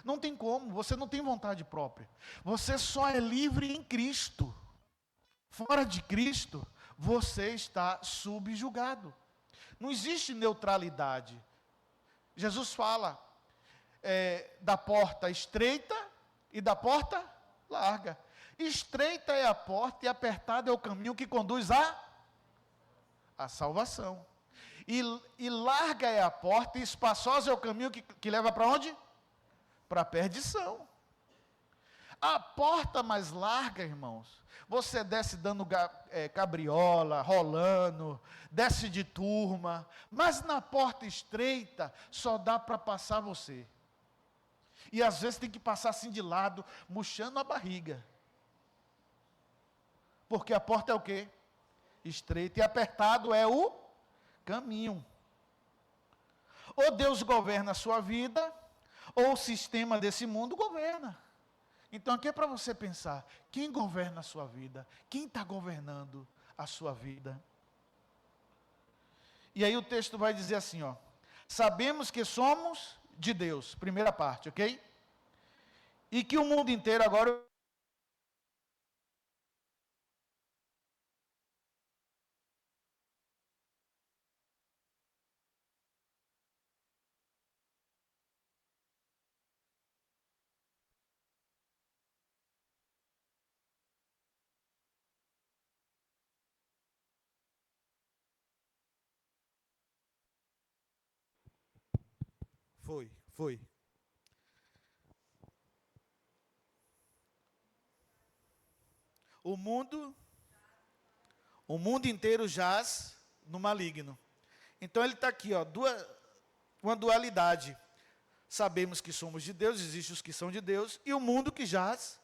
Não tem como, você não tem vontade própria. Você só é livre em Cristo. Fora de Cristo, você está subjugado. Não existe neutralidade. Jesus fala da porta estreita e da porta larga. Estreita é a porta e apertado é o caminho que conduz à salvação. E larga é a porta e espaçosa é o caminho que leva para onde? Para a perdição. A porta mais larga, irmãos, você desce dando cabriola, rolando, desce de turma, mas na porta estreita só dá para passar você. E às vezes tem que passar assim de lado, murchando a barriga. Porque a porta é o quê? Estreita e apertado é o caminho. Ou Deus governa a sua vida, ou o sistema desse mundo governa. Então aqui é para você pensar, quem governa a sua vida? Quem está governando a sua vida? E aí o texto vai dizer assim, ó, sabemos que somos de Deus, primeira parte, ok? E que o mundo inteiro agora Foi. O mundo inteiro jaz no maligno. Então ele está aqui, ó, uma dualidade. Sabemos que somos de Deus, existem os que são de Deus, e o mundo que jaz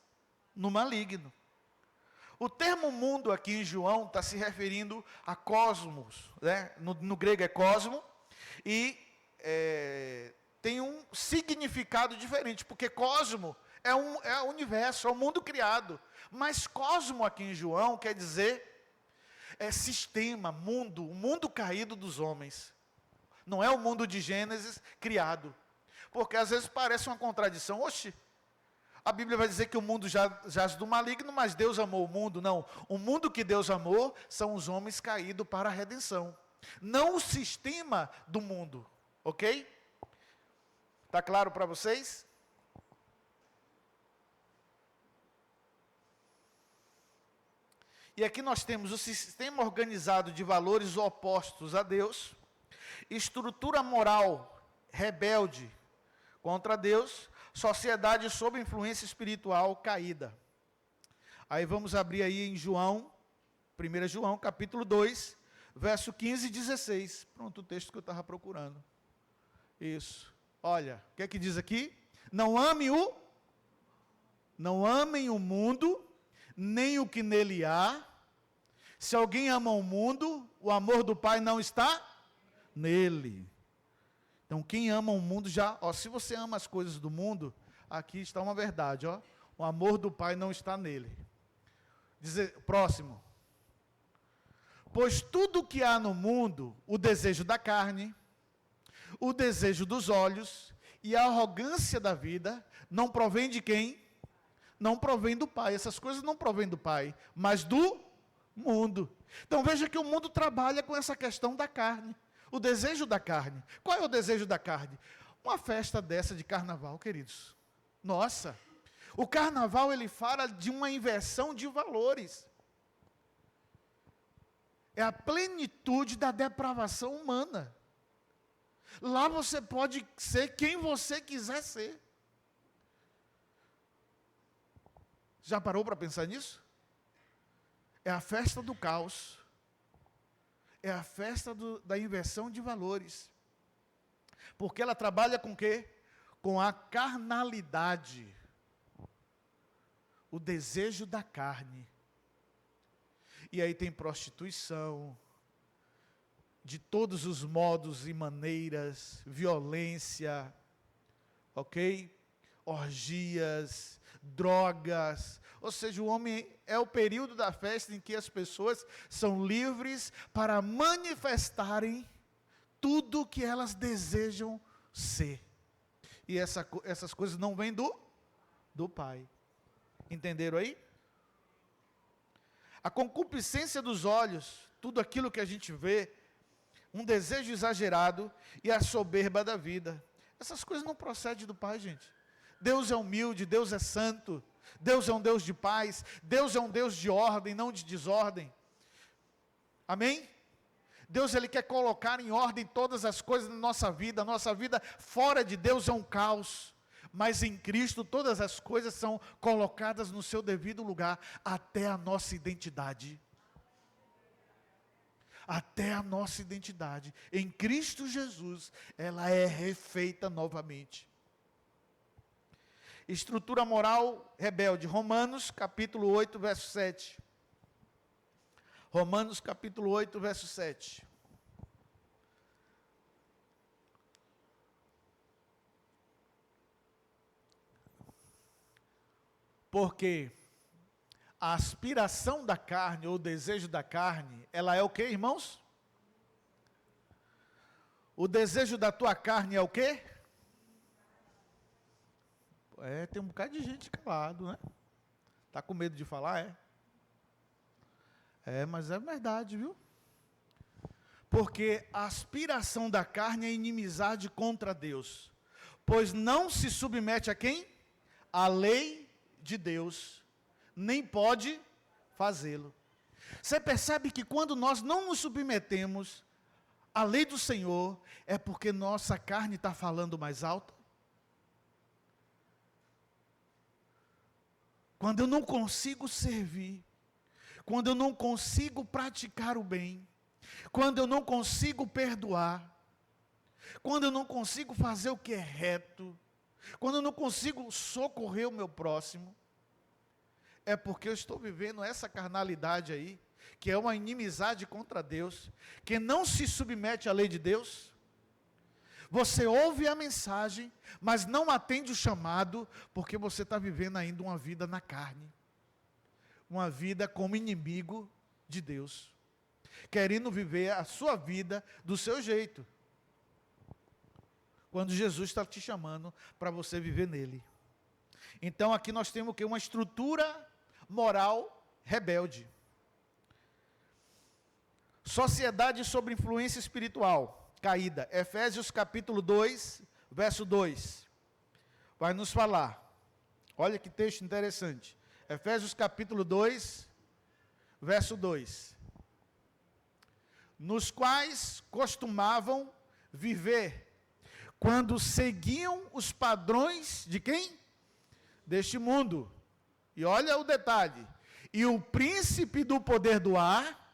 no maligno. O termo mundo aqui em João está se referindo a cosmos, né? No grego é cosmo, e tem um significado diferente, porque cosmo é o universo, é o mundo criado. Mas cosmo aqui em João quer dizer sistema, mundo, o mundo caído dos homens. Não é o mundo de Gênesis criado. Porque às vezes parece uma contradição. Oxe, a Bíblia vai dizer que o mundo jaz do maligno, mas Deus amou o mundo. Não, o mundo que Deus amou são os homens caídos para a redenção. Não o sistema do mundo, ok? Está claro para vocês? E aqui nós temos o sistema organizado de valores opostos a Deus, estrutura moral rebelde contra Deus, sociedade sob influência espiritual caída. Aí vamos abrir aí em João, 1 João, capítulo 2, verso 15 e 16. Pronto, o texto que eu estava procurando. Isso. Olha, o que é que diz aqui? Não amem o mundo, nem o que nele há. Se alguém ama o mundo, o amor do Pai não está nele. Então, quem ama o mundo já, se você ama as coisas do mundo, aqui está uma verdade, o amor do Pai não está nele. Próximo. Pois tudo que há no mundo, o desejo da carne, o desejo dos olhos e a arrogância da vida, não provém de quem? Não provém do Pai. Essas coisas não provêm do Pai, mas do mundo. Então veja que o mundo trabalha com essa questão da carne, o desejo da carne. Qual é o desejo da carne? Uma festa dessa de carnaval, queridos. Nossa, o carnaval ele fala de uma inversão de valores. É a plenitude da depravação humana. Lá você pode ser quem você quiser ser. Já parou para pensar nisso? É a festa do caos. É a festa da inversão de valores. Porque ela trabalha com o quê? Com a carnalidade. O desejo da carne. E aí tem prostituição, de todos os modos e maneiras, violência, ok? Orgias, drogas. Ou seja, o homem é o período da festa em que as pessoas são livres para manifestarem tudo o que elas desejam ser. E essas coisas não vêm do Pai. Entenderam aí? A concupiscência dos olhos, tudo aquilo que a gente vê, um desejo exagerado e a soberba da vida. Essas coisas não procedem do Pai, gente. Deus é humilde, Deus é santo, Deus é um Deus de paz, Deus é um Deus de ordem, não de desordem. Amém? Deus ele quer colocar em ordem todas as coisas na nossa vida. A nossa vida fora de Deus é um caos. Mas em Cristo todas as coisas são colocadas no seu devido lugar, até a nossa identidade. Até a nossa identidade. Em Cristo Jesus, ela é refeita novamente. Estrutura moral rebelde. Romanos capítulo 8, verso 7. Romanos capítulo 8, verso 7. Porque a aspiração da carne, ou o desejo da carne, ela é o quê, irmãos? O desejo da tua carne é o quê? Tem um bocado de gente calado, né? Está com medo de falar, mas é verdade, viu? Porque a aspiração da carne é inimizade contra Deus. Pois não se submete a quem? A lei de Deus, nem pode fazê-lo. Você percebe que quando nós não nos submetemos a lei do Senhor, é porque nossa carne está falando mais alto? Quando eu não consigo servir, quando eu não consigo praticar o bem, quando eu não consigo perdoar, quando eu não consigo fazer o que é reto, quando eu não consigo socorrer o meu próximo, é porque eu estou vivendo essa carnalidade aí, que é uma inimizade contra Deus, que não se submete à lei de Deus. Você ouve a mensagem, mas não atende o chamado, porque você está vivendo ainda uma vida na carne, uma vida como inimigo de Deus, querendo viver a sua vida do seu jeito, quando Jesus está te chamando para você viver nele. Então aqui nós temos o quê? Uma estrutura moral rebelde. Sociedade sobre influência espiritual caída. Efésios capítulo 2, verso 2. Vai nos falar. Olha que texto interessante. Efésios capítulo 2, verso 2. Nos quais costumavam viver quando seguiam os padrões de quem? Deste mundo. E olha o detalhe. E o príncipe do poder do ar,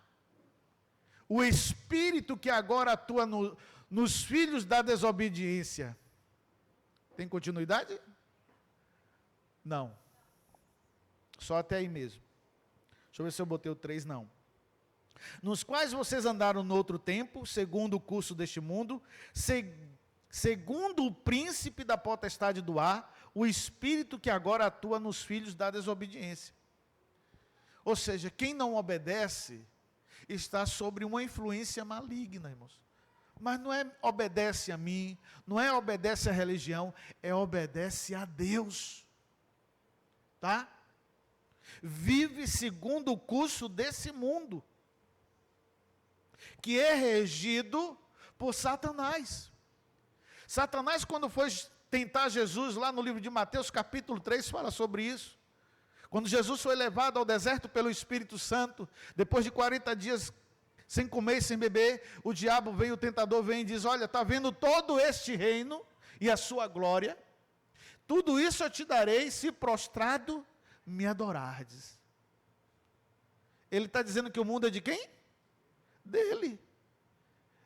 o espírito que agora atua nos filhos da desobediência. Tem continuidade? Não. Só até aí mesmo. Deixa eu ver se eu botei o 3, não. Nos quais vocês andaram no outro tempo, segundo o curso deste mundo, segundo o príncipe da potestade do ar, o espírito que agora atua nos filhos da desobediência. Ou seja, quem não obedece está sobre uma influência maligna, irmãos. Mas não é obedece a mim, não é obedece à religião, é obedece a Deus. Tá? Vive segundo o curso desse mundo, que é regido por Satanás. Satanás, quando foi tentar Jesus, lá no livro de Mateus, capítulo 3, fala sobre isso. Quando Jesus foi levado ao deserto pelo Espírito Santo, depois de 40 dias sem comer e sem beber, o diabo vem, o tentador vem e diz, olha, está vendo todo este reino e a sua glória? Tudo isso eu te darei se prostrado me adorardes. Ele está dizendo que o mundo é de quem? Dele.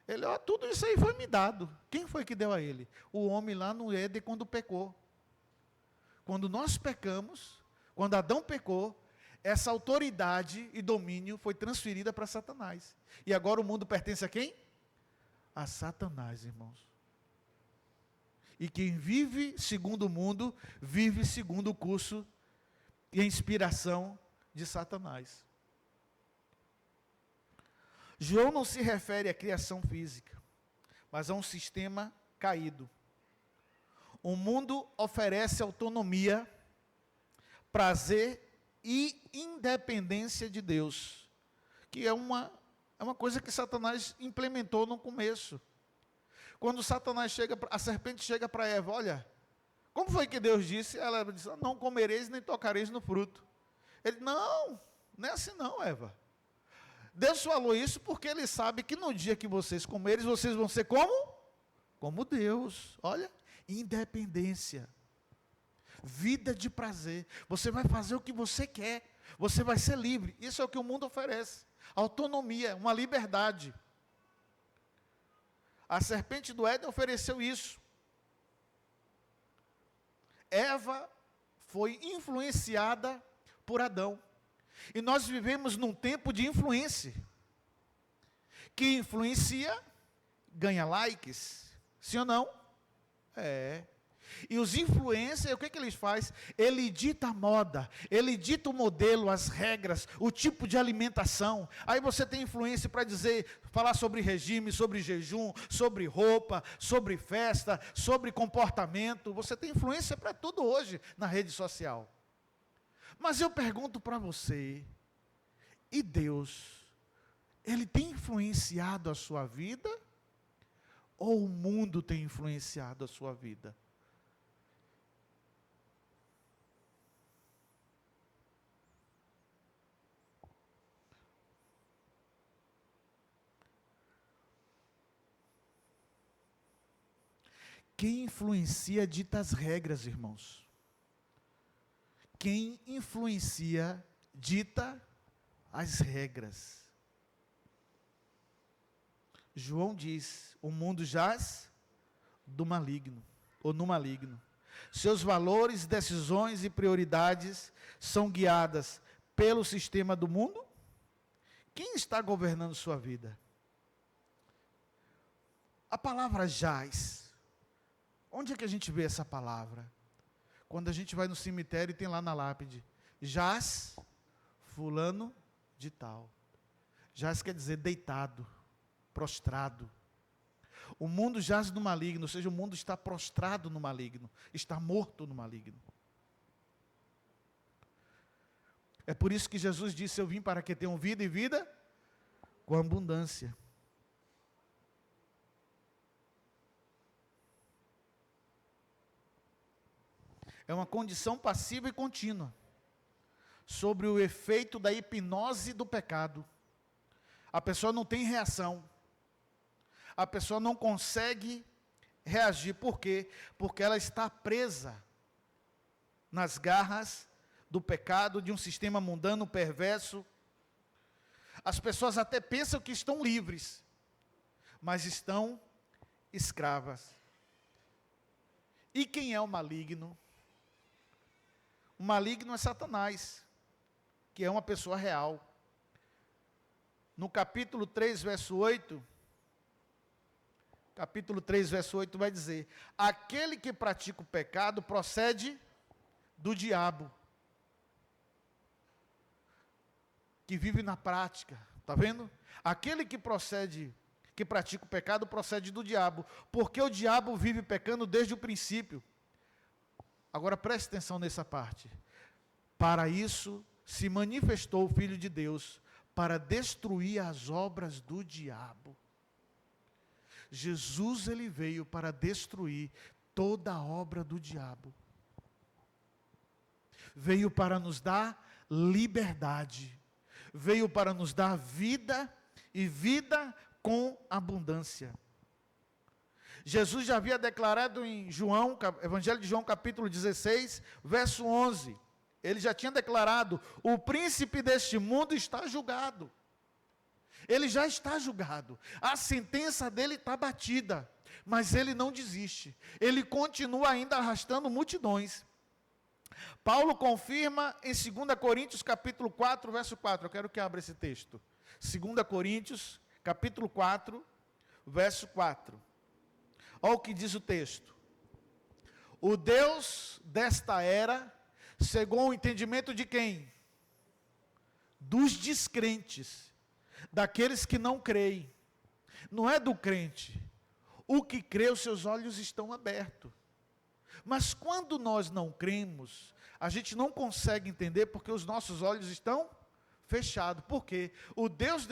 Ele, ó, tudo isso aí foi me dado. Quem foi que deu a ele? O homem lá no Éden quando pecou. Quando nós pecamos, quando Adão pecou, essa autoridade e domínio foi transferida para Satanás. E agora o mundo pertence a quem? A Satanás, irmãos. E quem vive segundo o mundo, vive segundo o curso e a inspiração de Satanás. João não se refere à criação física, mas a um sistema caído. O mundo oferece autonomia, prazer e independência de Deus, que é uma coisa que Satanás implementou no começo. Quando Satanás a serpente chega para Eva, olha, como foi que Deus disse? Ela disse, não comereis nem tocareis no fruto. Ele, não é assim não, Eva. Deus falou isso porque Ele sabe que no dia que vocês comerem, vocês vão ser como? Como Deus. Olha, independência. Vida de prazer. Você vai fazer o que você quer. Você vai ser livre. Isso é o que o mundo oferece. Autonomia, uma liberdade. A serpente do Éden ofereceu isso. Eva foi influenciada por Adão. E nós vivemos num tempo de influência. Que influencia, ganha likes. Sim ou não? É. E os influencers, o que eles fazem? Ele dita a moda, ele dita o modelo, as regras, o tipo de alimentação. Aí você tem influência para falar sobre regime, sobre jejum, sobre roupa, sobre festa, sobre comportamento. Você tem influência para tudo hoje na rede social. Mas eu pergunto para você, e Deus, Ele tem influenciado a sua vida? Ou o mundo tem influenciado a sua vida? Quem influencia dita as regras, irmãos. Quem influencia dita as regras. João diz: o mundo jaz do maligno, ou no maligno. Seus valores, decisões e prioridades são guiadas pelo sistema do mundo? Quem está governando sua vida? A palavra jaz, onde é que a gente vê essa palavra? Quando a gente vai no cemitério e tem lá na lápide, jaz fulano de tal. Jaz quer dizer deitado, prostrado. O mundo jaz no maligno, ou seja, o mundo está prostrado no maligno, está morto no maligno. É por isso que Jesus disse: eu vim para que tenham vida e vida com abundância. É uma condição passiva e contínua sobre o efeito da hipnose do pecado. A pessoa não tem reação. A pessoa não consegue reagir. Por quê? Porque ela está presa nas garras do pecado, de um sistema mundano, perverso. As pessoas até pensam que estão livres, mas estão escravas. E quem é o maligno? O maligno é Satanás, que é uma pessoa real. No capítulo 3, verso 8, vai dizer: aquele que pratica o pecado procede do diabo, que vive na prática, está vendo? Aquele que pratica o pecado procede do diabo, porque o diabo vive pecando desde o princípio. Agora preste atenção nessa parte. Para isso se manifestou o Filho de Deus, para destruir as obras do diabo. Jesus, ele veio para destruir toda a obra do diabo. Veio para nos dar liberdade. Veio para nos dar vida e vida com abundância. Jesus já havia declarado em Evangelho de João, capítulo 16, verso 11. Ele já tinha declarado: o príncipe deste mundo está julgado. Ele já está julgado. A sentença dele está batida. Mas ele não desiste. Ele continua ainda arrastando multidões. Paulo confirma em 2 Coríntios, capítulo 4, verso 4. Eu quero que abra esse texto. 2 Coríntios, capítulo 4, verso 4. Olha o que diz o texto: o Deus desta era cegou o entendimento de quem? Dos descrentes, daqueles que não creem. Não é do crente. O que crê, os seus olhos estão abertos. Mas quando nós não cremos, a gente não consegue entender porque os nossos olhos estão fechados. Por quê? O Deus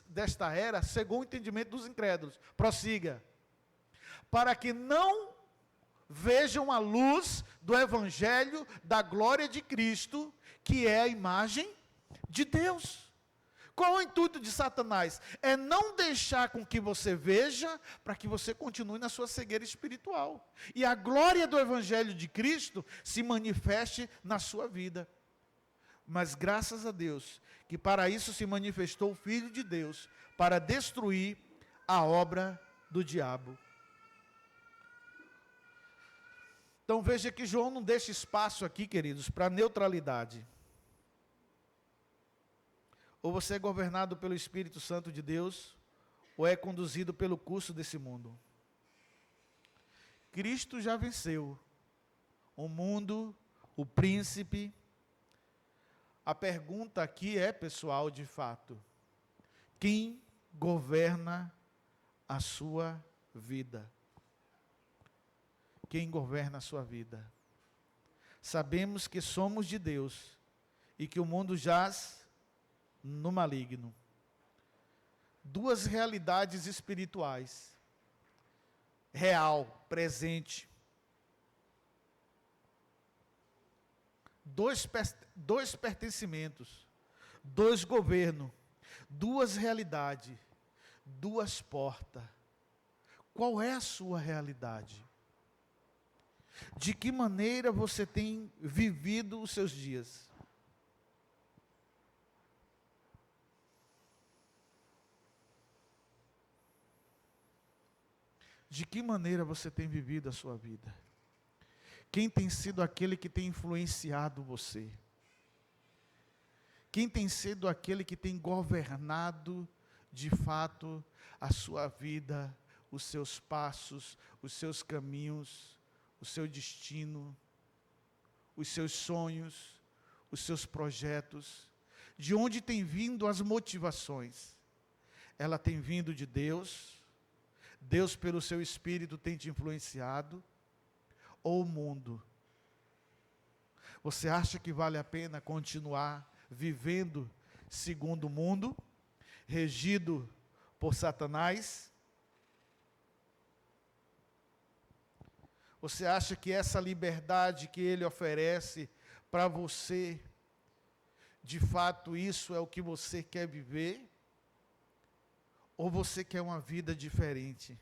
desta era cegou o entendimento dos incrédulos. Prossiga. Para que não vejam a luz do Evangelho da glória de Cristo, que é a imagem de Deus. Qual é o intuito de Satanás? É não deixar com que você veja, para que você continue na sua cegueira espiritual. E a glória do Evangelho de Cristo se manifeste na sua vida. Mas graças a Deus, que para isso se manifestou o Filho de Deus, para destruir a obra do diabo. Então veja que João não deixa espaço aqui, queridos, para neutralidade. Ou você é governado pelo Espírito Santo de Deus, ou é conduzido pelo curso desse mundo. Cristo já venceu o mundo, o príncipe. A pergunta aqui é, pessoal, de fato: quem governa a sua vida? Quem governa a sua vida? Sabemos que somos de Deus e que o mundo jaz no maligno. Duas realidades espirituais. Real, presente. Dois pertencimentos. Dois governos. Duas realidades. Duas portas. Qual é a sua realidade? De que maneira você tem vivido os seus dias? De que maneira você tem vivido a sua vida? Quem tem sido aquele que tem influenciado você? Quem tem sido aquele que tem governado, de fato, a sua vida, os seus passos, os seus caminhos, o seu destino, os seus sonhos, os seus projetos? De onde tem vindo as motivações? Ela tem vindo de Deus? Deus, pelo seu Espírito, tem te influenciado? Ou o mundo? Você acha que vale a pena continuar vivendo segundo o mundo, regido por Satanás? Você acha que essa liberdade que ele oferece para você, de fato isso é o que você quer viver? Ou você quer uma vida diferente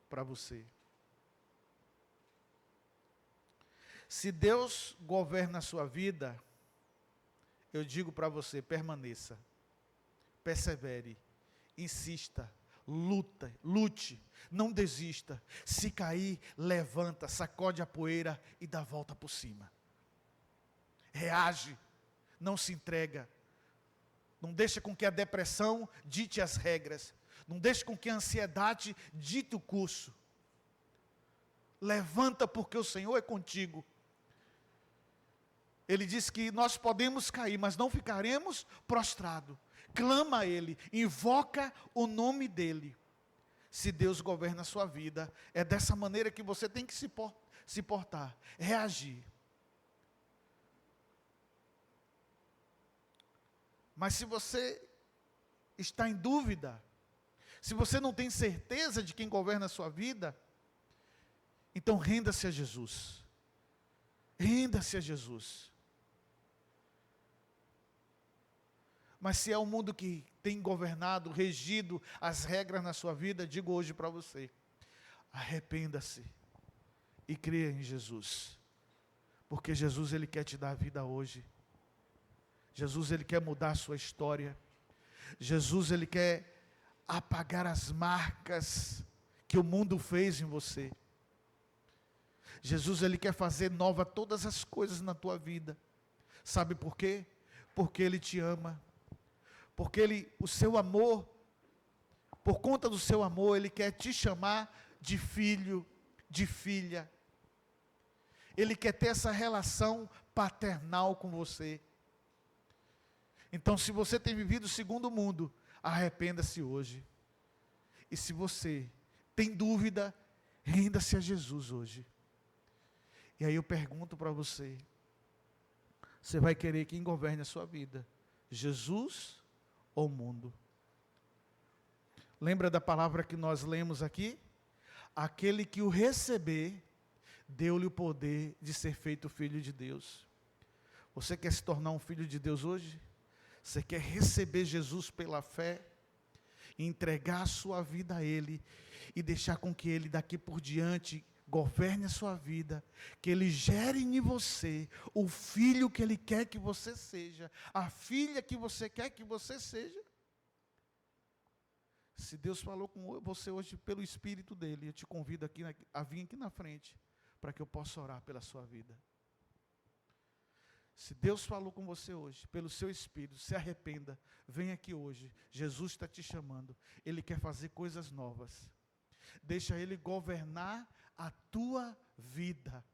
para você? Se Deus governa a sua vida, eu digo para você, permaneça, persevere, insista, lute, não desista. Se cair, levanta, sacode a poeira e dá a volta por cima. Reage, não se entrega. Não deixe com que a depressão dite as regras. Não deixe com que a ansiedade dite o curso. Levanta, porque o Senhor é contigo. Ele diz que nós podemos cair, mas não ficaremos prostrados. Clama a Ele, invoca o nome dEle. Se Deus governa a sua vida, é dessa maneira que você tem que se portar, reagir. Mas se você está em dúvida, se você não tem certeza de quem governa a sua vida, então renda-se a Jesus. Renda-se a Jesus. Mas se é o mundo que tem governado, regido as regras na sua vida, digo hoje para você, arrependa-se e creia em Jesus. Porque Jesus, Ele quer te dar a vida hoje. Jesus, Ele quer mudar a sua história. Jesus, Ele quer apagar as marcas que o mundo fez em você. Jesus, Ele quer fazer nova todas as coisas na tua vida. Sabe por quê? Porque Ele te ama. Porque o seu amor, por conta do seu amor, Ele quer te chamar de filho, de filha. Ele quer ter essa relação paternal com você. Então, se você tem vivido segundo o mundo, arrependa-se hoje. E se você tem dúvida, renda-se a Jesus hoje. E aí eu pergunto para você, você vai querer quem governe a sua vida? Jesus ou o mundo? Lembra da palavra que nós lemos aqui? Aquele que o receber, deu-lhe o poder de ser feito filho de Deus. Você quer se tornar um filho de Deus hoje? Você quer receber Jesus pela fé? Entregar a sua vida a Ele e deixar com que Ele daqui por diante governe a sua vida, que Ele gere em você o filho que Ele quer que você seja, a filha que você quer que você seja. Se Deus falou com você hoje pelo Espírito dEle, eu te convido aqui a vir aqui na frente, para que eu possa orar pela sua vida. Se Deus falou com você hoje, pelo seu Espírito, se arrependa, vem aqui hoje, Jesus está te chamando, Ele quer fazer coisas novas. Deixa Ele governar a tua vida.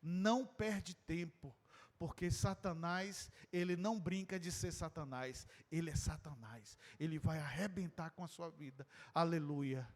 Não perde tempo, porque Satanás, ele não brinca de ser Satanás, ele é Satanás. Ele vai arrebentar com a sua vida. Aleluia.